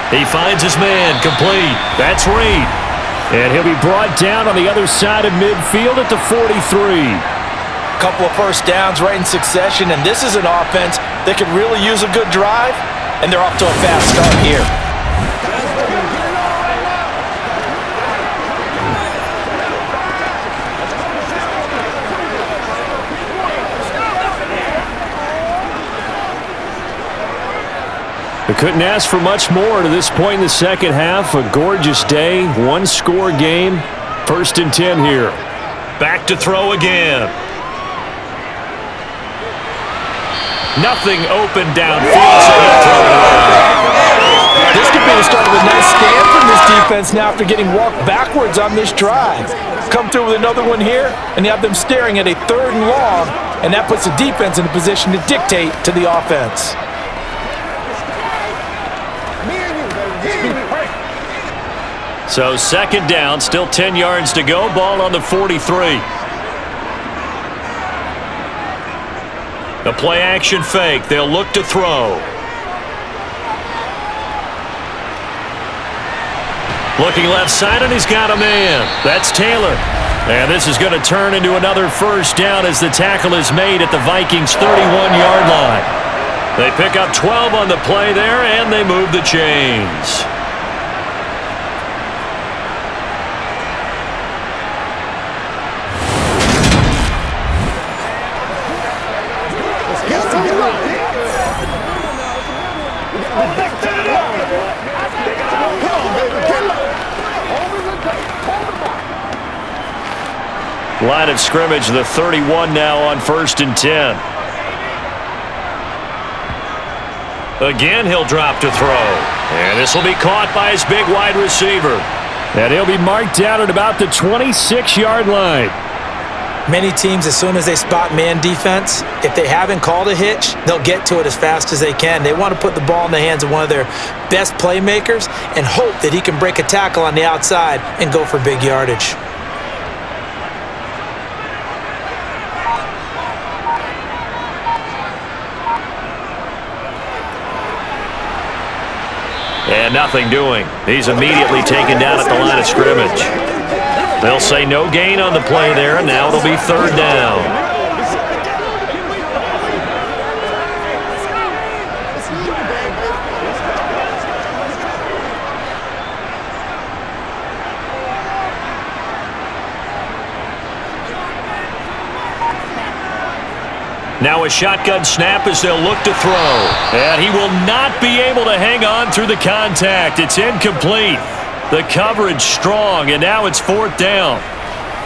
He finds his man, complete. That's Reed. And he'll be brought down on the other side of midfield at the 43. Couple of first downs right in succession, and this is an offense that could really use a good drive, and they're off to a fast start here. They couldn't ask for much more to this point in the second half. A gorgeous day, one-score game. 1st and 10 here. Back to throw again. Nothing open downfield, so he'll throw it away. This could be the start of a nice stand from this defense now after getting walked backwards on this drive. Come through with another one here, and you have them staring at a 3rd and long, and that puts the defense in a position to dictate to the offense. So 2nd down, still 10 yards to go. Ball on the 43. A play-action fake. They'll look to throw. Looking left side, and he's got a man. That's Taylor. And this is going to turn into another first down as the tackle is made at the Vikings' 31-yard line. They pick up 12 on the play there, and they move the chains. Line of scrimmage, the 31 now on 1st and 10. Again, he'll drop to throw. And this will be caught by his big wide receiver. And he'll be marked down at about the 26-yard line. Many teams, as soon as they spot man defense, if they haven't called a hitch, they'll get to it as fast as they can. They want to put the ball in the hands of one of their best playmakers and hope that he can break a tackle on the outside and go for big yardage. And nothing doing. He's immediately taken down at the line of scrimmage. They'll say no gain on the play there, and now it'll be 3rd down. Now a shotgun snap as they'll look to throw. And he will not be able to hang on through the contact. It's incomplete. The coverage strong, and now it's 4th down.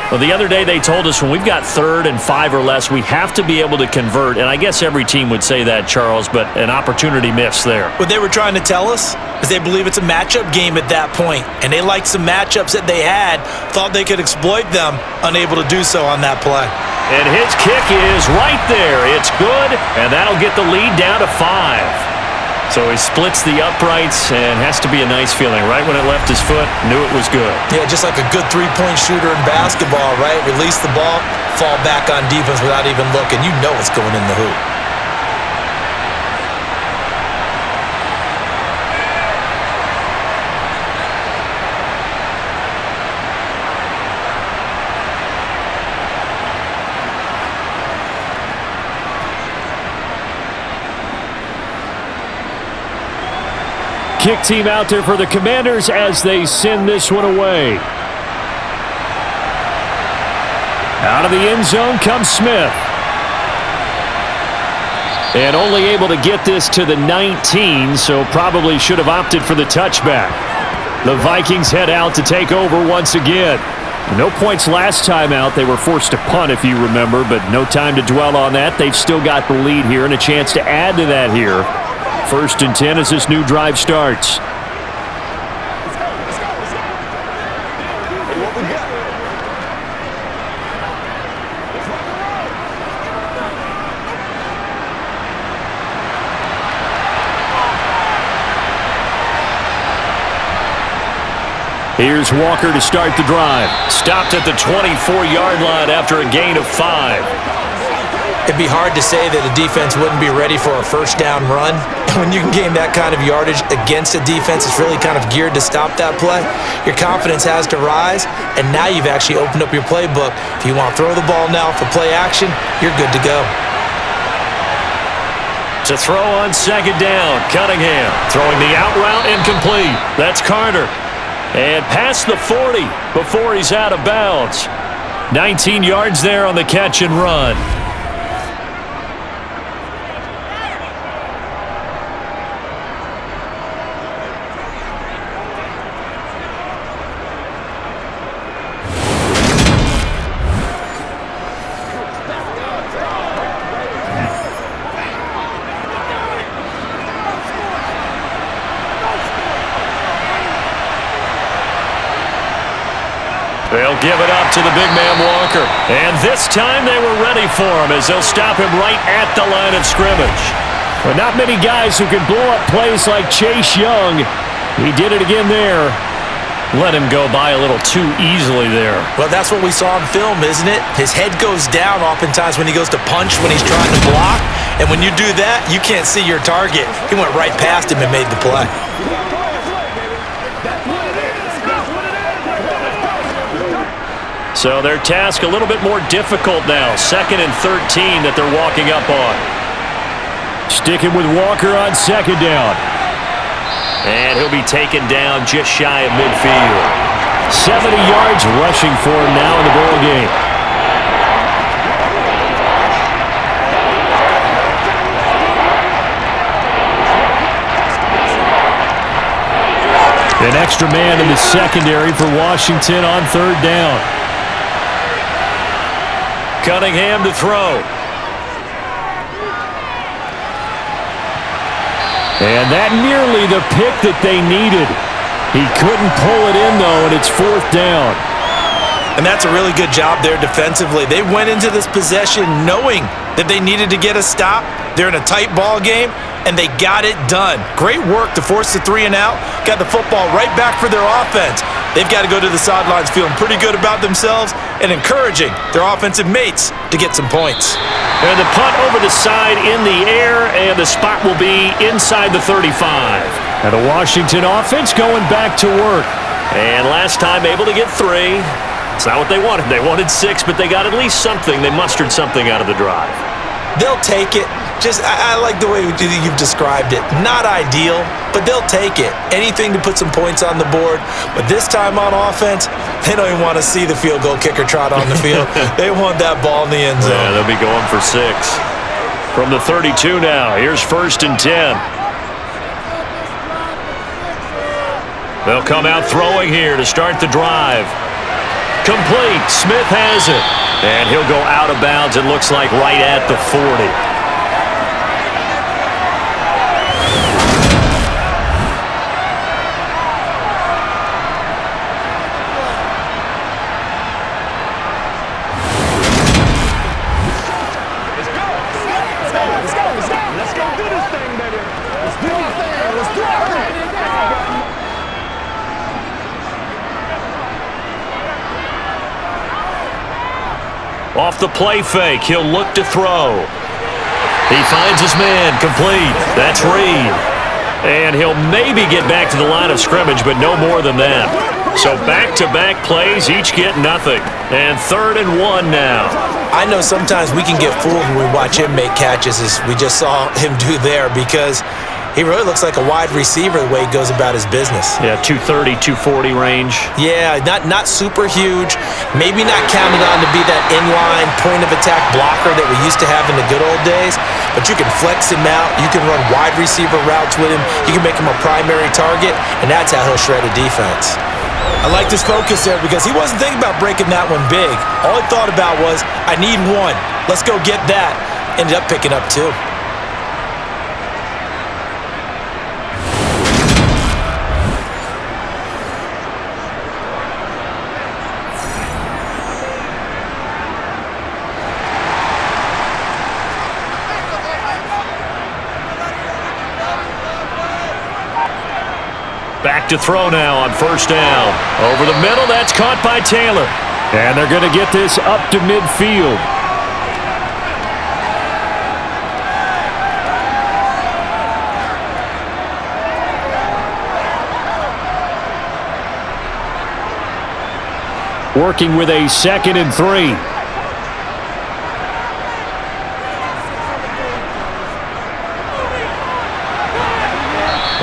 Well, the other day they told us when we've got 3rd and 5 or less, we have to be able to convert. And I guess every team would say that, Charles, but an opportunity missed there. What they were trying to tell us is they believe it's a matchup game at that point, and they liked some matchups that they had, thought they could exploit them, unable to do so on that play. And his kick is right there. It's good, and that'll get the lead down to 5. So he splits the uprights, and has to be a nice feeling. Right when it left his foot, knew it was good. Yeah, just like a good three-point shooter in basketball, right? Release the ball, fall back on defense without even looking. You know it's going in the hoop. kick team out there for the Commanders as they send this one away. Out of the end zone comes Smith. And only able to get this to the 19, so probably should have opted for the touchback. The Vikings head out to take over once again. No points last time out. They were forced to punt, if you remember, but no time to dwell on that. They've still got the lead here and a chance to add to that here. 1st and 10 as this new drive starts. Here's Walker to start the drive. Stopped at the 24-yard line after a gain of 5. It'd be hard to say that a defense wouldn't be ready for a first down run. When you can gain that kind of yardage against a defense that's really kind of geared to stop that play, your confidence has to rise, and now you've actually opened up your playbook. If you want to throw the ball now for play action, you're good to go. To throw on 2nd down, Cunningham throwing the out route incomplete. That's Carter. And past the 40 before he's out of bounds. 19 yards there on the catch and run. They'll give it up to the big man Walker. And this time they were ready for him as they'll stop him right at the line of scrimmage. But not many guys who can blow up plays like Chase Young. He did it again there. Let him go by a little too easily there. Well, that's what we saw in film, isn't it? His head goes down oftentimes when he goes to punch when he's trying to block. And when you do that, you can't see your target. He went right past him and made the play. So their task a little bit more difficult now. 2nd and 13 that they're walking up on. Sticking with Walker on 2nd down. And he'll be taken down just shy of midfield. 70 yards rushing for him now in the ball game. An extra man in the secondary for Washington on 3rd down. Cunningham to throw. And that nearly the pick that they needed. He couldn't pull it in, though, and it's 4th down. And that's a really good job there defensively. They went into this possession knowing that they needed to get a stop. They're in a tight ball game, and they got it done. Great work to force the 3 and out. Got the football right back for their offense. They've got to go to the sidelines feeling pretty good about themselves and encouraging their offensive mates to get some points. And the punt over the side in the air, and the spot will be inside the 35. And the Washington offense going back to work. And last time able to get 3. It's not what they wanted. They wanted 6, but they got at least something. They mustered something out of the drive. They'll take it. I like the way you've described it. Not ideal, but they'll take it. Anything to put some points on the board. But this time on offense, they don't even want to see the field goal kicker trot on the field. They want that ball in the end zone. Yeah, they'll be going for 6. From the 32 now, here's 1st and 10. They'll come out throwing here to start the drive. Complete. Smith has it. And he'll go out of bounds, it looks like, right at the 40. Off the play fake, he'll look to throw. He finds his man, complete. That's Reed. And he'll maybe get back to the line of scrimmage, but no more than that. So back-to-back plays, each get nothing. And 3rd and 1 now. I know sometimes we can get fooled when we watch him make catches, as we just saw him do there, because He really looks like a wide receiver the way he goes about his business. Yeah, 230, 240 range. Yeah, not super huge. Maybe not counted on to be that inline point-of-attack blocker that we used to have in the good old days, but you can flex him out. You can run wide receiver routes with him. You can make him a primary target, and that's how he'll shred a defense. I like his focus there because he wasn't thinking about breaking that one big. All he thought about was, I need one. Let's go get that. Ended up picking up two. Back to throw now on first down. Over the middle, that's caught by Taylor. And they're going to get this up to midfield. Working with a 2nd and 3.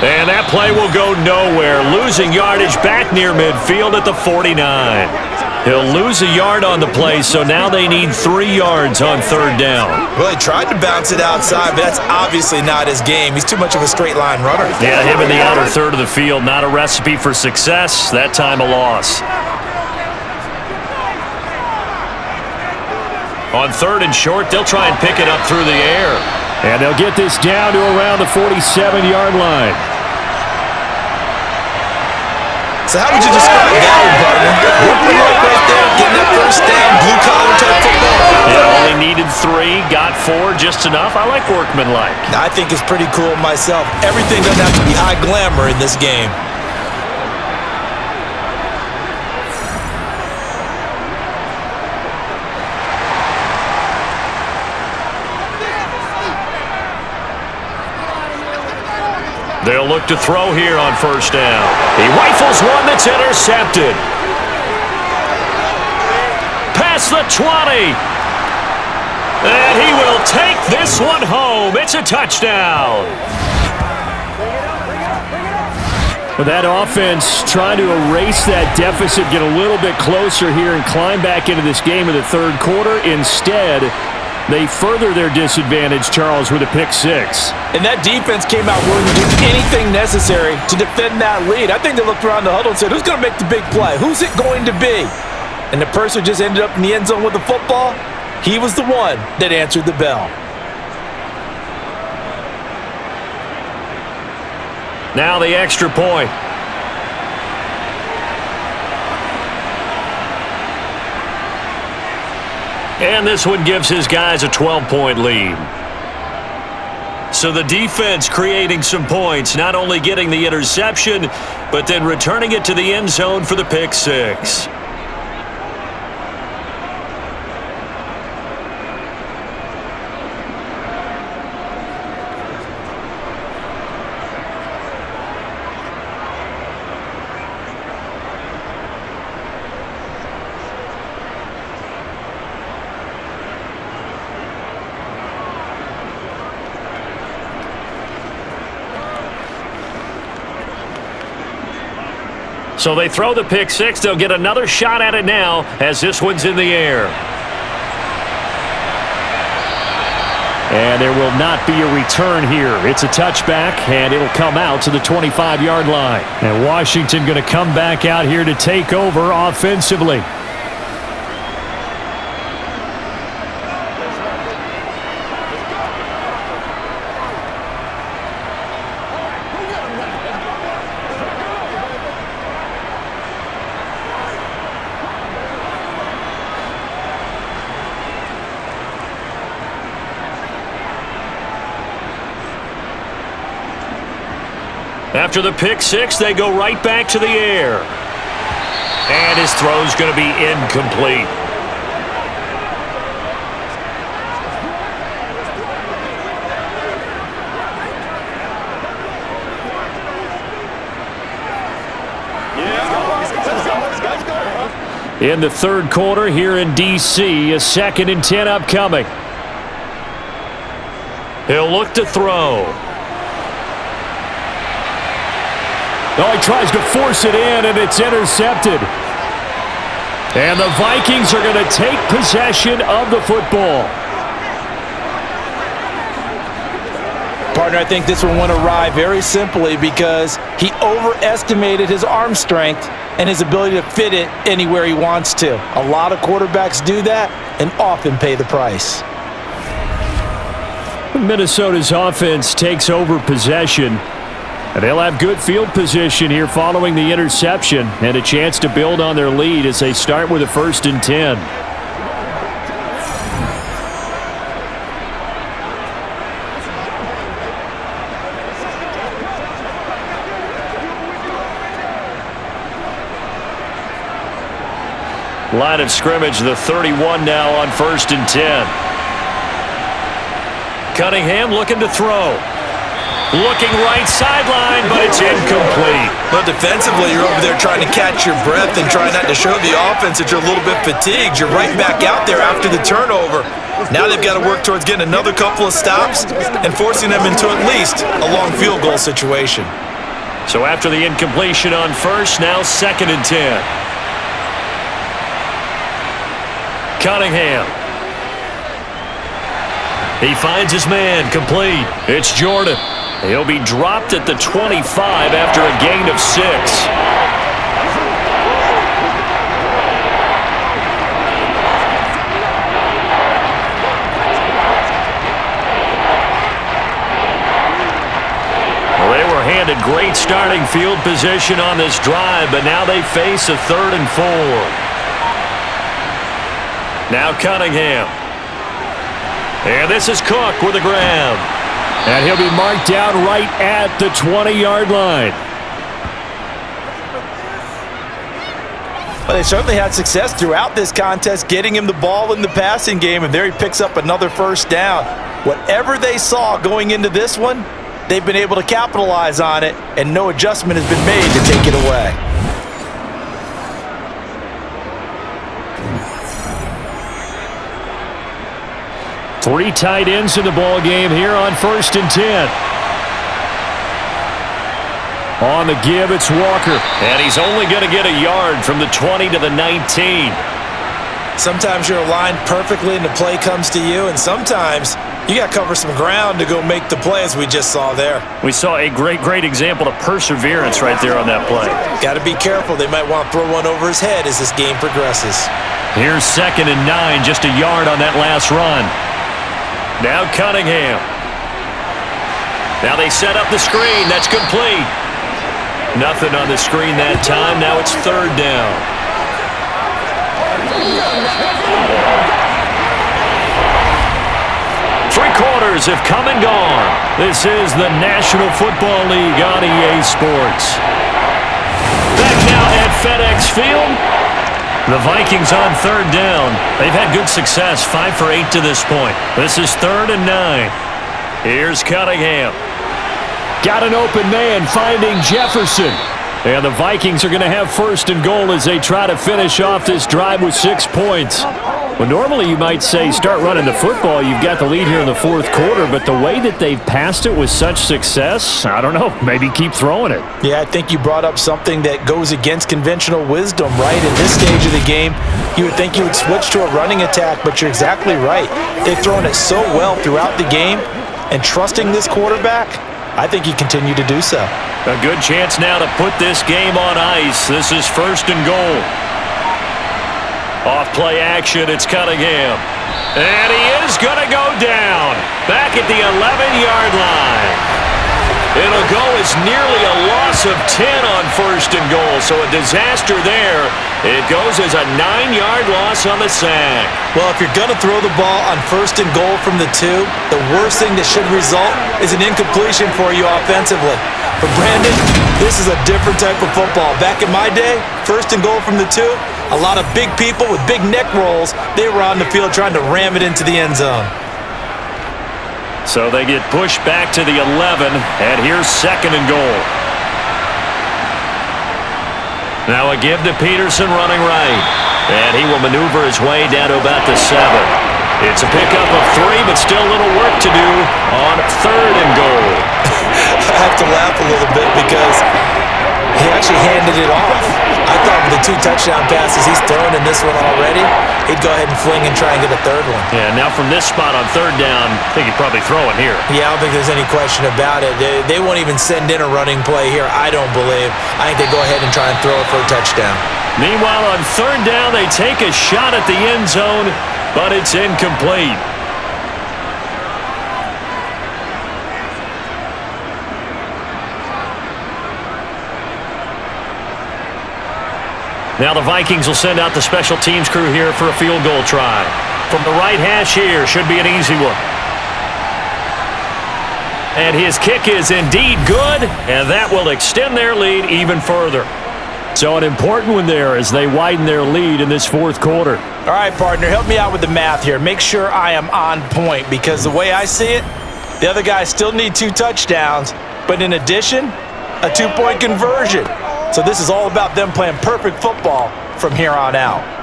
And that play will go nowhere. Losing yardage back near midfield at the 49. He'll lose a yard on the play, so now they need 3 yards on third down. Well, he tried to bounce it outside, but that's obviously not his game. He's too much of a straight line runner. Yeah, him in the outer third of the field, not a recipe for success. That time a loss. On 3rd and short, they'll try and pick it up through the air. And they'll get this down to around the 47-yard line. So how would you describe that one, partner? Working right there, getting that first down, blue-collar type football. Yeah, only needed 3, got 4, just enough. I like workmanlike. I think it's pretty cool myself. Everything doesn't have to be high glamour in this game. They'll look to throw here on first down. He rifles one that's intercepted. Past the 20. And he will take this one home. It's a touchdown. Well, that offense trying to erase that deficit, get a little bit closer here and climb back into this game in the third quarter. Instead, they further their disadvantage, Charles, with a pick 6. And that defense came out willing to do anything necessary to defend that lead. I think they looked around the huddle and said, who's going to make the big play? Who's it going to be? And the person just ended up in the end zone with the football. He was the one that answered the bell. Now the extra point. And this one gives his guys a 12-point lead. So the defense creating some points, not only getting the interception, but then returning it to the end zone for the pick 6. So they throw the pick 6. They'll get another shot at it now as this one's in the air. And there will not be a return here. It's a touchback, and it'll come out to the 25-yard line. And Washington going to come back out here to take over offensively. After the pick 6, they go right back to the air. And his throw's going to be incomplete. In the third quarter here in D.C., a 2nd and 10 upcoming. He'll look to throw. Oh, he tries to force it in, and it's intercepted. And the Vikings are going to take possession of the football. Partner, I think this one went awry very simply because he overestimated his arm strength and his ability to fit it anywhere he wants to. A lot of quarterbacks do that and often pay the price. Minnesota's offense takes over possession. And they'll have good field position here following the interception and a chance to build on their lead as they start with a 1st and 10. Line of scrimmage, the 31 now on 1st and 10. Cunningham looking to throw. Looking right sideline, but it's incomplete. But defensively, you're over there trying to catch your breath and trying not to show the offense that you're a little bit fatigued. You're right back out there after the turnover. Now they've got to work towards getting another couple of stops and forcing them into at least a long field goal situation. So after the incompletion on 1st, now 2nd and 10. Cunningham. He finds his man, complete. It's Jordan. He'll be dropped at the 25 after a gain of 6. Well, they were handed great starting field position on this drive, but now they face a 3rd and 4. Now Cunningham. And this is Cook with a grab. And he'll be marked down right at the 20-yard line. Well, they certainly had success throughout this contest getting him the ball in the passing game, and there he picks up another 1st down. Whatever they saw going into this one, they've been able to capitalize on it, and no adjustment has been made to take it away. Three tight ends in the ball game here on 1st and 10. On the give, it's Walker. And he's only going to get a yard from the 20 to the 19. Sometimes you're aligned perfectly and the play comes to you, and sometimes you got to cover some ground to go make the play, as we just saw there. We saw a great example of perseverance right there on that play. Got to be careful. They might want to throw one over his head as this game progresses. Here's 2nd and 9, just a yard on that last run. Now Cunningham. Now they set up the screen. That's complete. Nothing on the screen that time. Now it's 3rd down. Three quarters have come and gone. This is the National Football League on EA Sports. Back now at FedEx Field. The Vikings on 3rd down. They've had good success, 5 for 8 to this point. This is 3rd and 9. Here's Cunningham. Got an open man finding Jefferson. And the Vikings are going to have 1st and goal as they try to finish off this drive with 6 points. Well, normally you might say start running the football. You've got the lead here in the 4th quarter, but the way that they've passed it with such success, I don't know, maybe keep throwing it. Yeah, I think you brought up something that goes against conventional wisdom, right? In this stage of the game, you would think you would switch to a running attack, but you're exactly right. They've thrown it so well throughout the game, and trusting this quarterback, I think you continue to do so. A good chance now to put this game on ice. This is 1st and goal. Off play action, it's Cunningham. And he is going to go down. Back at the 11-yard line. It'll go as nearly a loss of 10 on 1st and goal. So a disaster there. It goes as a 9-yard loss on the sack. Well, if you're going to throw the ball on 1st and goal from the 2, the worst thing that should result is an incompletion for you offensively. But Brandon, this is a different type of football. Back in my day, 1st and goal from the 2, a lot of big people with big neck rolls, they were on the field trying to ram it into the end zone. So they get pushed back to the 11, and here's 2nd and goal. Now a give to Peterson running right. And he will maneuver his way down to about the 7. It's a pickup of 3, but still a little work to do on 3rd and goal. I have to laugh a little bit because actually handed it off. I thought with the 2 touchdown passes he's thrown in this one already, he'd go ahead and fling and try and get a third one. Yeah, now from this spot on third down, I think he'd probably throw it here. Yeah, I don't think there's any question about it. They won't even send in a running play here, I don't believe. I think they go ahead and try and throw it for a touchdown. Meanwhile, on third down, they take a shot at the end zone, but it's incomplete. Now the Vikings will send out the special teams crew here for a field goal try. From the right hash here, should be an easy one. And his kick is indeed good, and that will extend their lead even further. So an important one there as they widen their lead in this fourth quarter. All right, partner, help me out with the math here. Make sure I am on point, because the way I see it, the other guys still need 2 touchdowns, but in addition, a 2-point conversion. So this is all about them playing perfect football from here on out.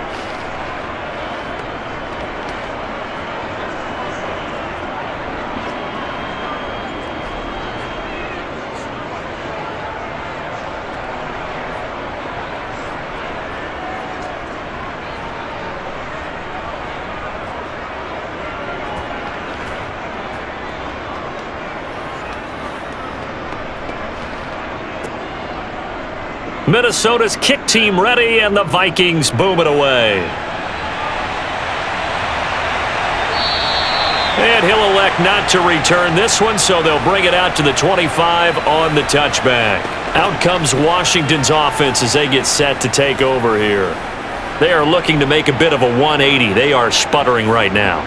Minnesota's kick team ready, and the Vikings boom it away. And he'll elect not to return this one, so they'll bring it out to the 25 on the touchback. Out comes Washington's offense as they get set to take over here. They are looking to make a bit of a 180. They are sputtering right now.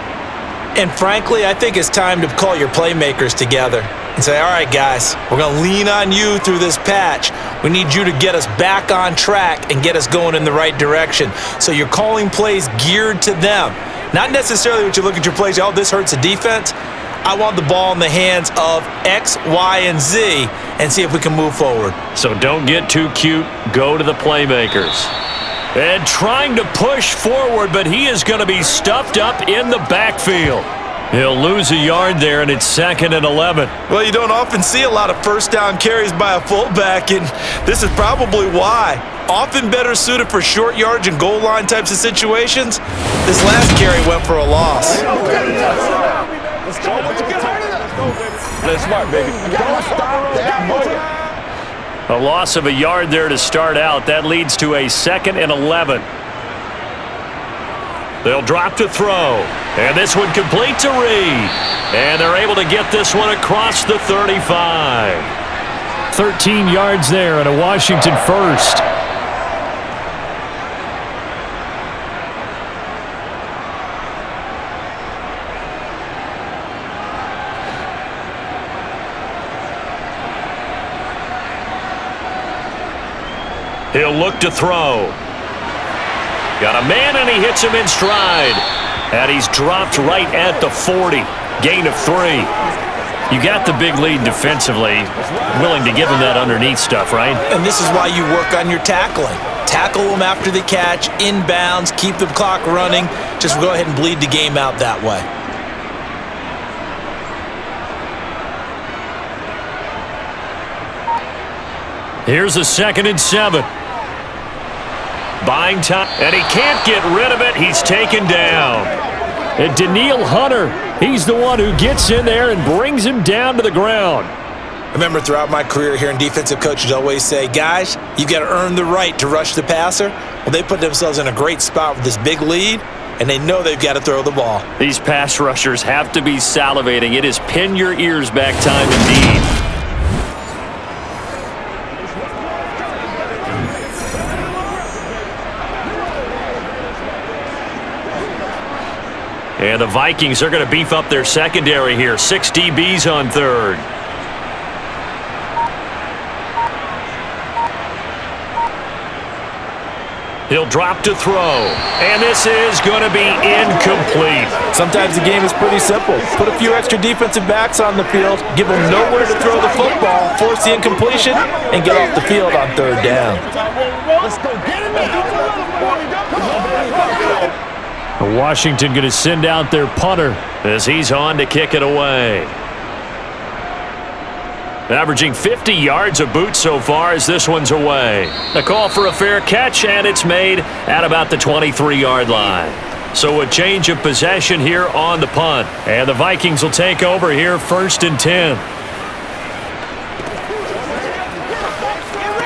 And frankly, I think it's time to call your playmakers together and say, all right, guys, we're going to lean on you through this patch. We need you to get us back on track and get us going in the right direction. So you're calling plays geared to them. Not necessarily what you look at your plays, oh, this hurts the defense. I want the ball in the hands of X, Y, and Z and see if we can move forward. So don't get too cute. Go to the playmakers. And trying to push forward, but he is going to be stuffed up in the backfield. He'll lose a yard there, and it's 2nd and 11. Well, you don't often see a lot of first down carries by a fullback, and this is probably why. Often better suited for short yards and goal line types of situations. This last carry went for a loss. Let's go. Play smart, baby. Don't stop that motor. A loss of a yard there to start out. That leads to a 2nd and 11. They'll drop to throw. And this one complete to Reed. And they're able to get this one across the 35. 13 yards there and a Washington first. He'll look to throw. Got a man, and he hits him in stride. And he's dropped right at the 40. Gain of 3. You got the big lead defensively. Willing to give him that underneath stuff, right? And this is why you work on your tackling. Tackle them after the catch, inbounds, keep the clock running. Just go ahead and bleed the game out that way. Here's a 2nd and 7. Buying time, and he can't get rid of it. He's taken down. And Daniil Hunter, he's the one who gets in there and brings him down to the ground. Remember, throughout my career here in defensive coaches always say, guys, you got to earn the right to rush the passer. Well, they put themselves in a great spot with this big lead, and they know they've got to throw the ball. These pass rushers have to be salivating. It is pin your ears back time indeed. And the Vikings are going to beef up their secondary here. 6 DBs on third. He'll drop to throw. And this is going to be incomplete. Sometimes the game is pretty simple. Put a few extra defensive backs on the field, give them nowhere to throw the football, force the incompletion, and get off the field on third down. Let's go. Get him. Washington going to send out their punter as he's on to kick it away. Averaging 50 yards a boot so far as this one's away. A call for a fair catch, and it's made at about the 23-yard line. So a change of possession here on the punt. And the Vikings will take over here 1st and 10.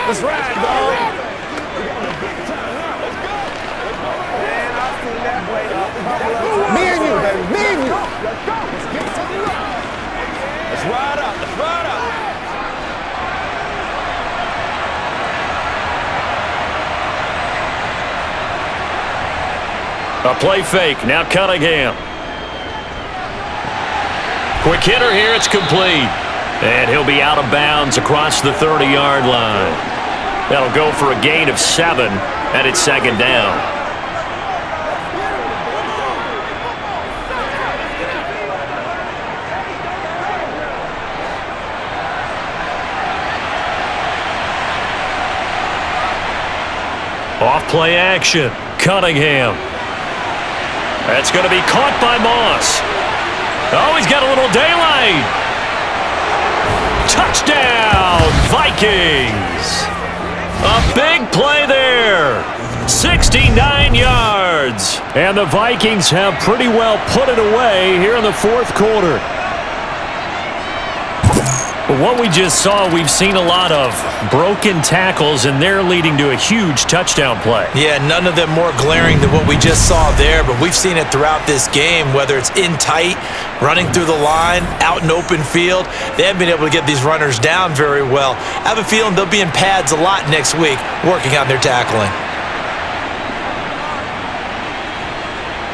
Let's ride, dog. Me and you, baby. Me and you. Let's ride up. Let's ride up. A play fake. Now Cunningham. Quick hitter here. It's complete. And he'll be out of bounds across the 30-yard line. That'll go for a gain of 7, and it's 2nd down. Off play action. Cunningham. That's going to be caught by Moss. Oh, he's got a little daylight. Touchdown, Vikings! A big play there. 69 yards. And the Vikings have pretty well put it away here in the 4th quarter. But what we just saw, we've seen a lot of broken tackles, and they're leading to a huge touchdown play. Yeah, none of them more glaring than what we just saw there, but we've seen it throughout this game, whether it's in tight, running through the line, out in open field. They haven't been able to get these runners down very well. I have a feeling they'll be in pads a lot next week working on their tackling.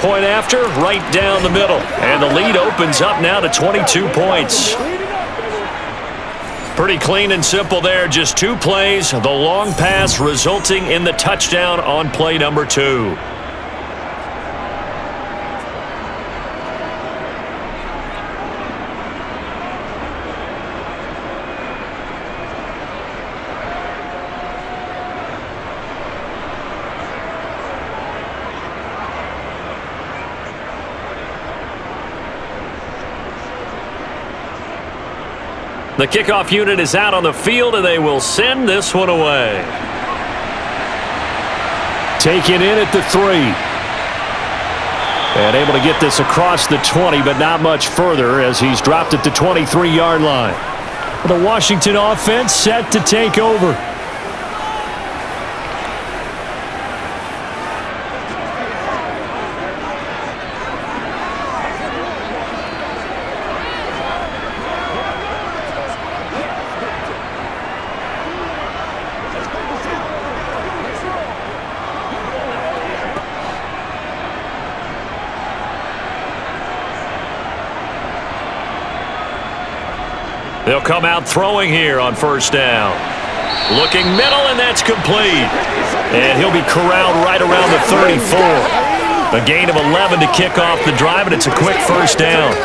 Point after, right down the middle. And the lead opens up now to 22 points. Pretty clean and simple there. Just 2 plays. The long pass resulting in the touchdown on play number 2. The kickoff unit is out on the field, and they will send this one away. Taken in at the 3. And able to get this across the 20, but not much further as he's dropped at the 23-yard line. The Washington offense set to take over. They'll come out throwing here on 1st down. Looking middle, and that's complete. And he'll be corralled right around the 34. A gain of 11 to kick off the drive, and it's a quick 1st down.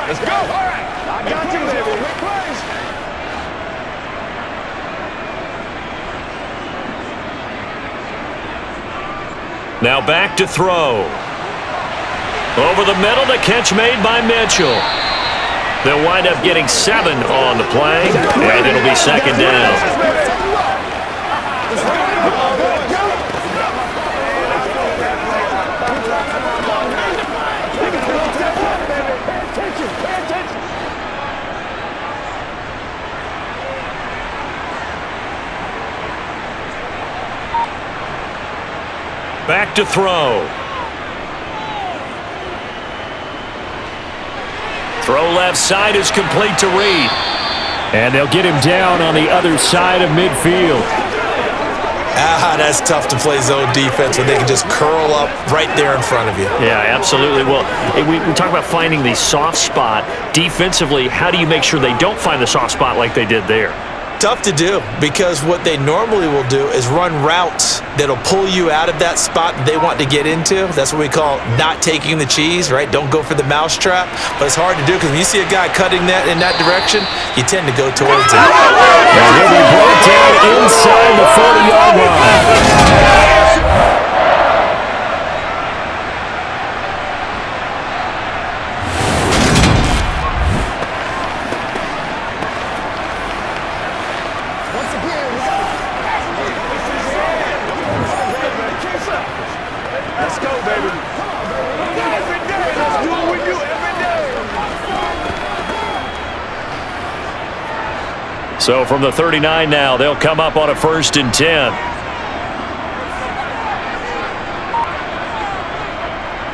Let's go. All right. I got you, baby. Quick plays. Now back to throw. Over the middle, the catch made by Mitchell. They'll wind up getting 7 on the play, and it'll be 2nd down. Back to throw. Throw left side is complete to Reed. And they'll get him down on the other side of midfield. That's tough to play zone defense when they can just curl up right there in front of you. Yeah, absolutely. Well, we talk about finding the soft spot. Defensively, how do you make sure they don't find the soft spot like they did there? Tough to do, because what they normally will do is run routes that'll pull you out of that spot that they want to get into. That's what we call not taking the cheese, right? Don't go for the mousetrap. But it's hard to do because when you see a guy cutting that in that direction, you tend to go towards it. And he'll be brought down inside the 40-yard line. So from the 39 now, they'll come up on a 1st and 10.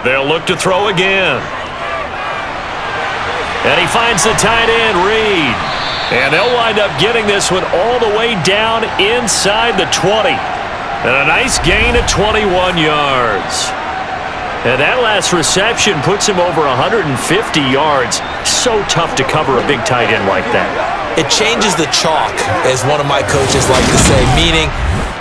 They'll look to throw again. And he finds the tight end, Reed. And they'll wind up getting this one all the way down inside the 20. And a nice gain of 21 yards. And that last reception puts him over 150 yards. So tough to cover a big tight end like that. It changes the chalk, as one of my coaches like to say, meaning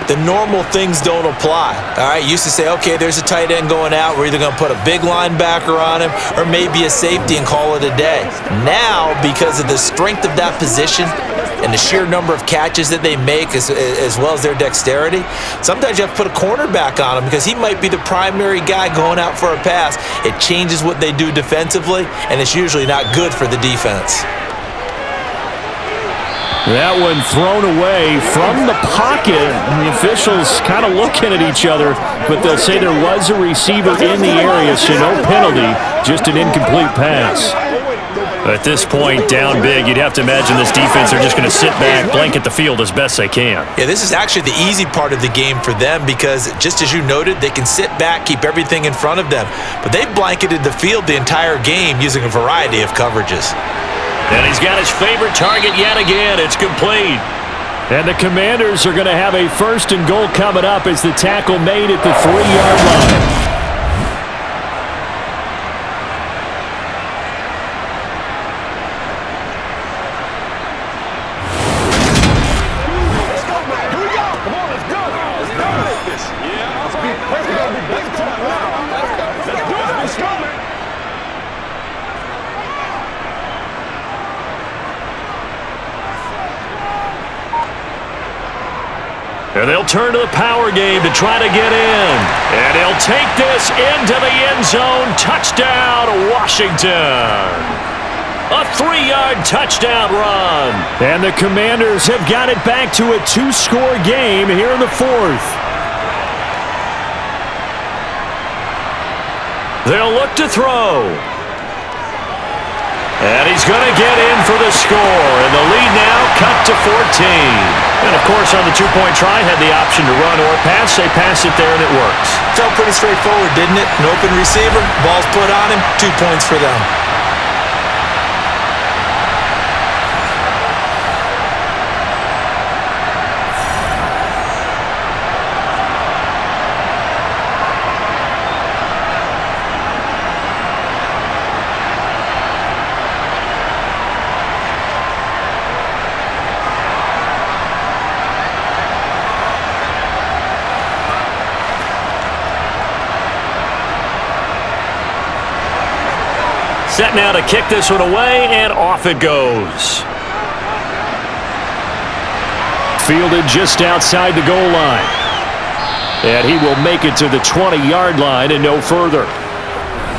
the normal things don't apply. All right, used to say, okay, there's a tight end going out. We're either going to put a big linebacker on him or maybe a safety and call it a day. Now, because of the strength of that position and the sheer number of catches that they make as well as their dexterity, sometimes you have to put a cornerback on him because he might be the primary guy going out for a pass. It changes what they do defensively, and it's usually not good for the defense. That one thrown away from the pocket. And the officials kind of looking at each other, but they'll say there was a receiver in the area, so no penalty, just an incomplete pass. At this point, down big, you'd have to imagine this defense are just going to sit back, blanket the field as best they can. Yeah, this is actually the easy part of the game for them because, just as you noted, they can sit back, keep everything in front of them. But they've blanketed the field the entire game using a variety of coverages. And he's got his favorite target yet again. It's complete. And the Commanders are going to have a 1st and goal coming up as the tackle made at the 3-yard line. And they'll turn to the power game to try to get in. And he'll take this into the end zone. Touchdown, Washington. A 3-yard touchdown run. And the Commanders have got it back to a 2-score game here in the 4th. They'll look to throw. And he's going to get in for the score. And the lead now cut to 14. And, of course, on the 2-point try, had the option to run or pass. They pass it there, and it works. Felt pretty straightforward, didn't it? An open receiver, ball's put on him, 2 points for them. Set now to kick this one away, and off it goes. Fielded just outside the goal line. And he will make it to the 20-yard line and no further.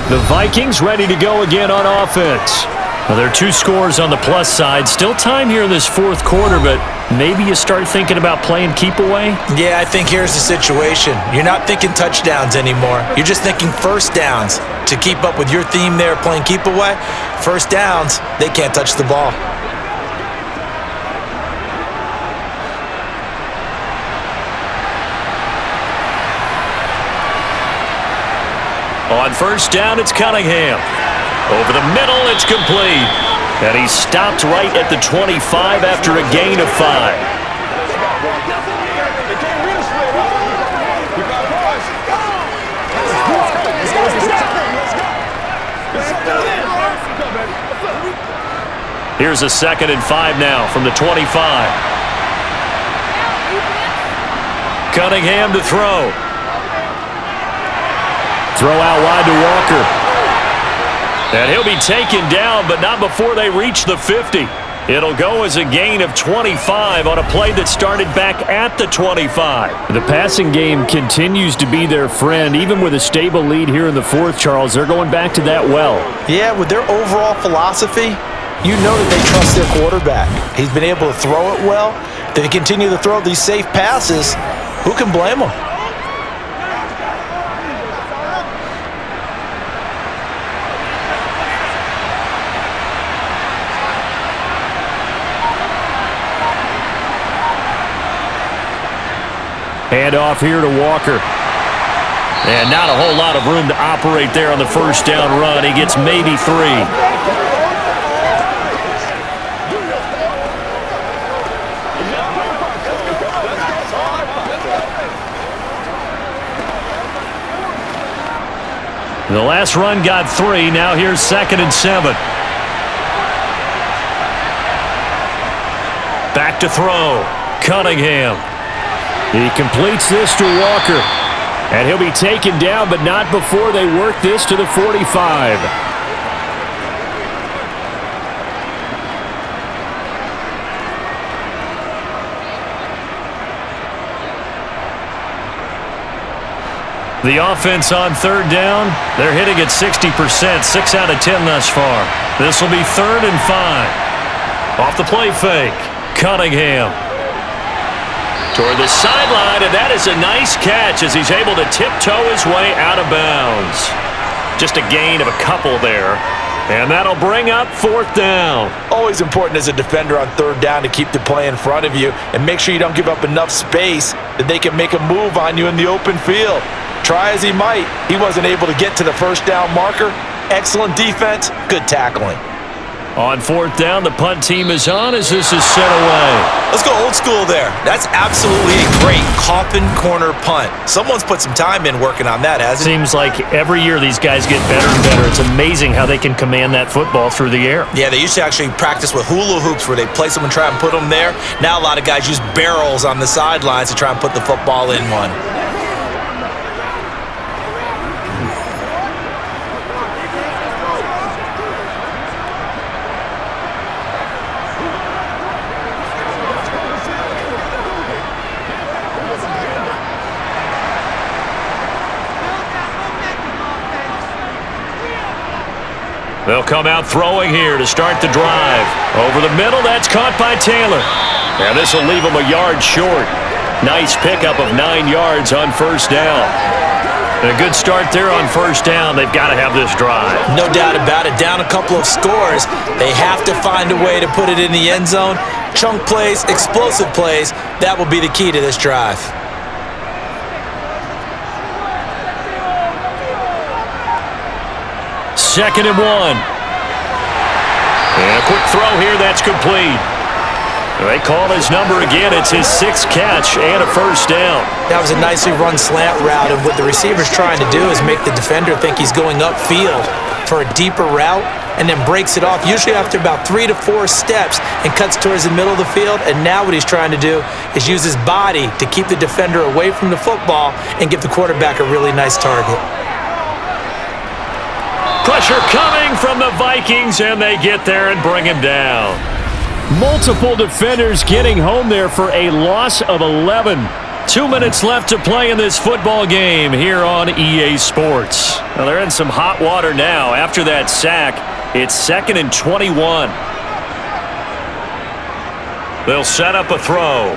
The Vikings ready to go again on offense. Well, there are 2 scores on the plus side. Still time here in this 4th quarter, but maybe you start thinking about playing keep away? Yeah, I think here's the situation. You're not thinking touchdowns anymore. You're just thinking first downs. To keep up with your theme there, playing keep away, first downs, they can't touch the ball. On first down, it's Cunningham. Over the middle, it's complete. And he's stopped right at the 25 after a gain of 5. Here's a 2nd and 5 now from the 25. Cunningham to throw. Throw out wide to Walker. And he'll be taken down, but not before they reach the 50. It'll go as a gain of 25 on a play that started back at the 25. The passing game continues to be their friend. Even with a stable lead here in the 4th, Charles, they're going back to that well. Yeah, with their overall philosophy, you know that they trust their quarterback. He's been able to throw it well. They continue to throw these safe passes. Who can blame them? Hand off here to Walker. And not a whole lot of room to operate there on the first down run. He gets maybe 3. The last run got 3. Now here's 2nd and 7. Back to throw. Cunningham. He completes this to Walker. And he'll be taken down, but not before they work this to the 45. The offense on 3rd down, they're hitting at 60%, 6 out of 10 thus far. This will be 3rd and 5. Off the play fake, Cunningham. Toward the sideline, and that is a nice catch as he's able to tiptoe his way out of bounds. Just a gain of a couple there. And that'll bring up 4th down. Always important as a defender on 3rd down to keep the play in front of you and make sure you don't give up enough space that they can make a move on you in the open field. Try as he might, he wasn't able to get to the first down marker. Excellent defense, good tackling. On 4th down, the punt team is on as this is sent away. Let's go old school there. That's absolutely a great coffin corner punt. Someone's put some time in working on that, hasn't it? Seems like every year these guys get better and better. It's amazing how they can command that football through the air. Yeah, they used to actually practice with hula hoops where they place them and try and put them there. Now a lot of guys use barrels on the sidelines to try and put the football in one. They'll come out throwing here to start the drive. Over the middle, that's caught by Taylor. And this will leave him a yard short. Nice pickup of 9 yards on 1st down. A good start there on 1st down. They've got to have this drive. No doubt about it. Down a couple of scores. They have to find a way to put it in the end zone. Chunk plays, explosive plays. That will be the key to this drive. Second and 1. And a quick throw here, that's complete. They call his number again. It's his 6th catch and a 1st down. That was a nicely run slant route, and what the receiver's trying to do is make the defender think he's going upfield for a deeper route and then breaks it off, usually after about 3 to 4 steps, and cuts towards the middle of the field. And now what he's trying to do is use his body to keep the defender away from the football and give the quarterback a really nice target. Pressure coming from the Vikings, and they get there and bring him down. Multiple defenders getting home there for a loss of 11. 2 minutes left to play in this football game here on EA Sports. Now they're in some hot water now. After that sack, it's 2nd and 21. They'll set up a throw.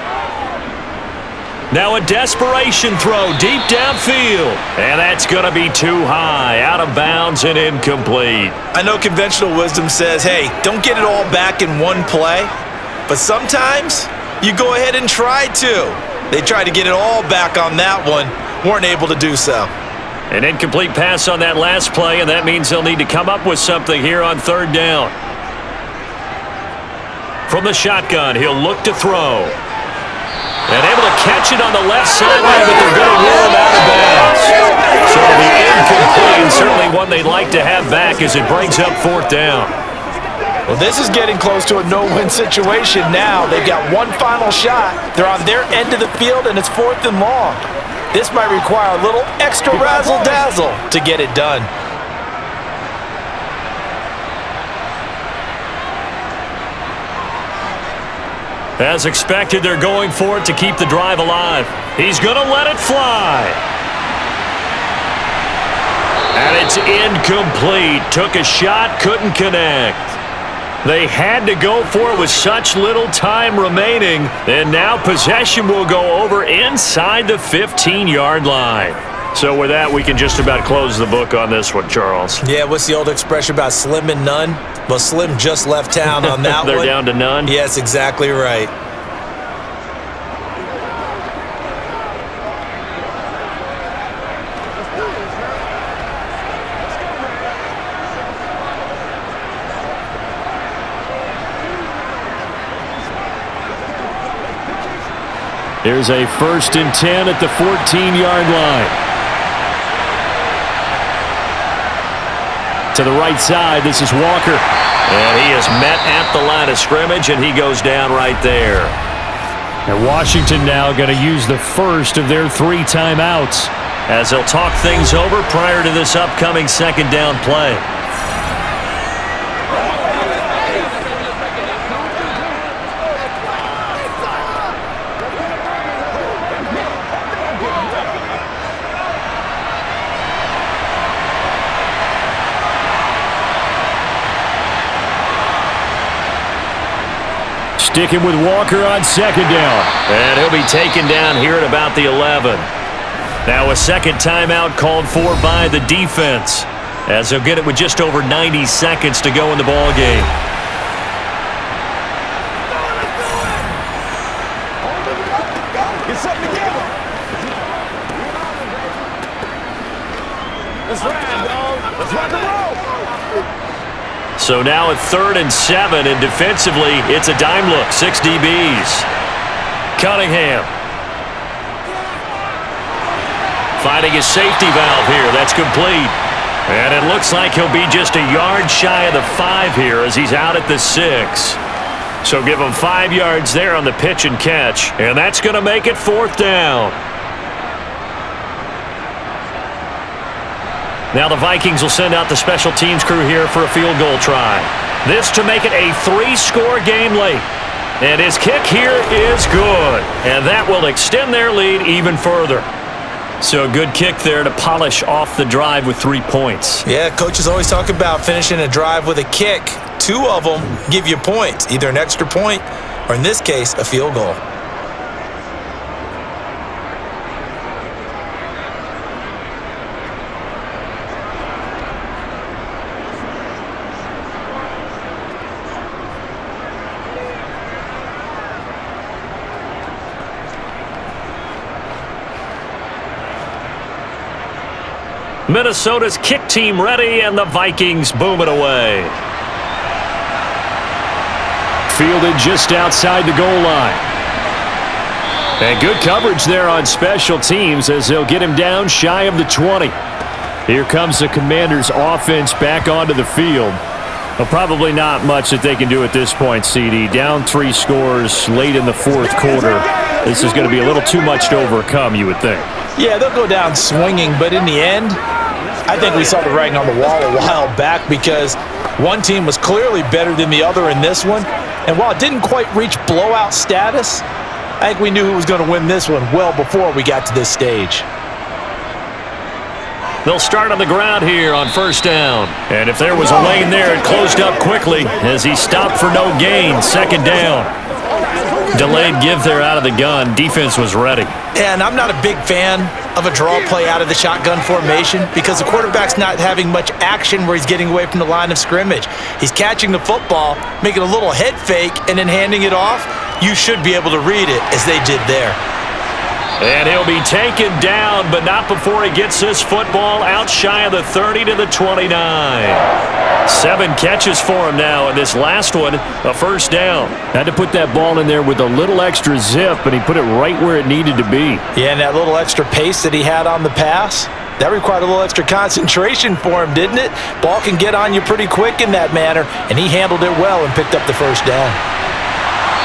Now a desperation throw deep downfield. And that's going to be too high, out of bounds and incomplete. I know conventional wisdom says, hey, don't get it all back in one play. But sometimes you go ahead and try to. They tried to get it all back on that one. Weren't able to do so. An incomplete pass on that last play, and that means they'll need to come up with something here on 3rd down. From the shotgun, he'll look to throw. And able to catch it on the left sideline, but they're going to rule him out of bounds. So the incomplete is certainly one they'd like to have back as it brings up 4th down. Well, this is getting close to a no-win situation now. They've got one final shot. They're on their end of the field, and it's 4th and long. This might require a little extra razzle-dazzle to get it done. As expected, they're going for it to keep the drive alive. He's going to let it fly. And it's incomplete. Took a shot, couldn't connect. They had to go for it with such little time remaining. And now possession will go over inside the 15-yard line. So with that, we can just about close the book on this one, Charles. Yeah, what's the old expression about slim and none? Well, Slim just left town on that They're one. down to none? Yes, exactly right. Here's a 1st and 10 at the 14-yard line. To the right side, this is Walker. And he is met at the line of scrimmage, and he goes down right there. And Washington now going to use the first of their 3 timeouts, as they'll talk things over prior to this upcoming 2nd down play. Sticking with Walker on 2nd down. And he'll be taken down here at about the 11. Now a 2nd timeout called for by the defense, as they'll get it with just over 90 seconds to go in the ball game. Get something together. Let's ride, dog. Let's rock and roll. So now at 3rd and 7, and defensively, it's a dime look, 6 DBs. Cunningham finding his safety valve here. That's complete. And it looks like he'll be just a yard shy of the 5 here as he's out at the 6. So give him 5 yards there on the pitch and catch, and that's going to make it 4th down. Now the Vikings will send out the special teams crew here for a field goal try. This to make it a 3-score game late. And his kick here is good. And that will extend their lead even further. So a good kick there to polish off the drive with 3 points. Yeah, coaches always talk about finishing a drive with a kick. 2 of them give you points, either an extra point or in this case, a field goal. Minnesota's kick team ready, and the Vikings boom it away. Fielded just outside the goal line. And good coverage there on special teams as they'll get him down shy of the 20. Here comes the Commanders' offense back onto the field. Well, probably not much that they can do at this point, CD. Down 3 scores late in the 4th quarter. This is going to be a little too much to overcome, you would think. Yeah, they'll go down swinging, but in the end, I think we saw the writing on the wall a while back because one team was clearly better than the other in this one. And while it didn't quite reach blowout status, I think we knew who was going to win this one well before we got to this stage. They'll start on the ground here on 1st down. And if there was a lane there, it closed up quickly as he stopped for no gain. 2nd down. Delayed give there out of the gun. Defense was ready. And I'm not a big fan of a draw play out of the shotgun formation because the quarterback's not having much action where he's getting away from the line of scrimmage. He's catching the football, making a little head fake, and then handing it off. You should be able to read it as they did there. And he'll be taken down, but not before he gets this football out shy of the 30 to the 29. 7 catches for him now, and this last one, a 1st down. Had to put that ball in there with a little extra zip, and he put it right where it needed to be. Yeah, and that little extra pace that he had on the pass, that required a little extra concentration for him, didn't it? Ball can get on you pretty quick in that manner, and he handled it well and picked up the 1st down.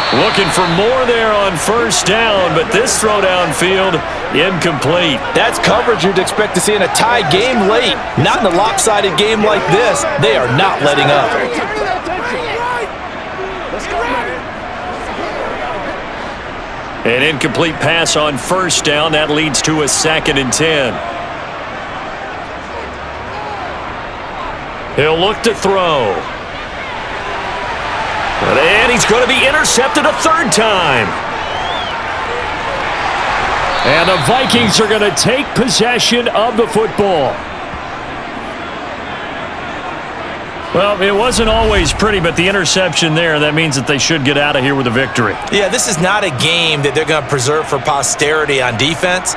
Looking for more there on 1st down, but this throw downfield, incomplete. That's coverage you'd expect to see in a tie game late. Not in a lopsided game like this. They are not letting up. An incomplete pass on 1st down. That leads to a 2nd and 10. He'll look to throw. And he's going to be intercepted a 3rd time. And the Vikings are going to take possession of the football. Well, it wasn't always pretty, but the interception there, that means that they should get out of here with a victory. Yeah, this is not a game that they're going to preserve for posterity on defense,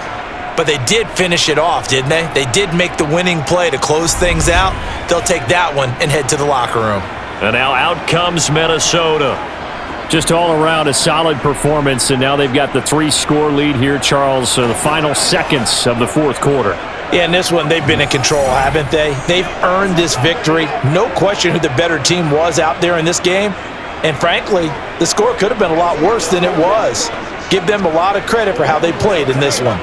but they did finish it off, didn't they? They did make the winning play to close things out. They'll take that one and head to the locker room. And now out comes Minnesota. Just all around a solid performance, and now they've got the 3-score lead here, Charles. So the final seconds of the fourth quarter. Yeah, in this one, they've been in control, haven't they? They've earned this victory. No question who the better team was out there in this game. And frankly, the score could have been a lot worse than it was. Give them a lot of credit for how they played in this one.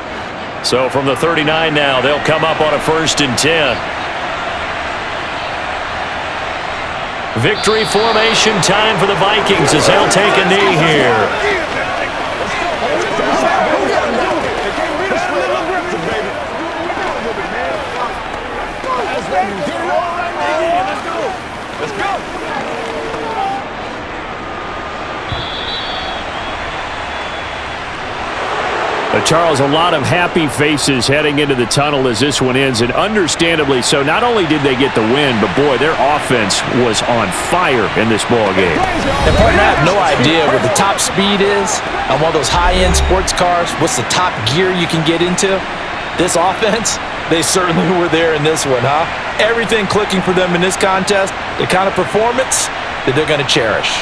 So from the 39 now, they'll come up on a 1st and 10. Victory formation time for the Vikings as they'll take a knee here. Charles, a lot of happy faces heading into the tunnel as this one ends, and understandably so. Not only did they get the win, but boy, their offense was on fire in this ball game. And partner, I have no idea what the top speed is on one of those high-end sports cars. What's the top gear you can get into? This offense, they certainly were there in this one, huh? Everything clicking for them in this contest, the kind of performance that they're going to cherish.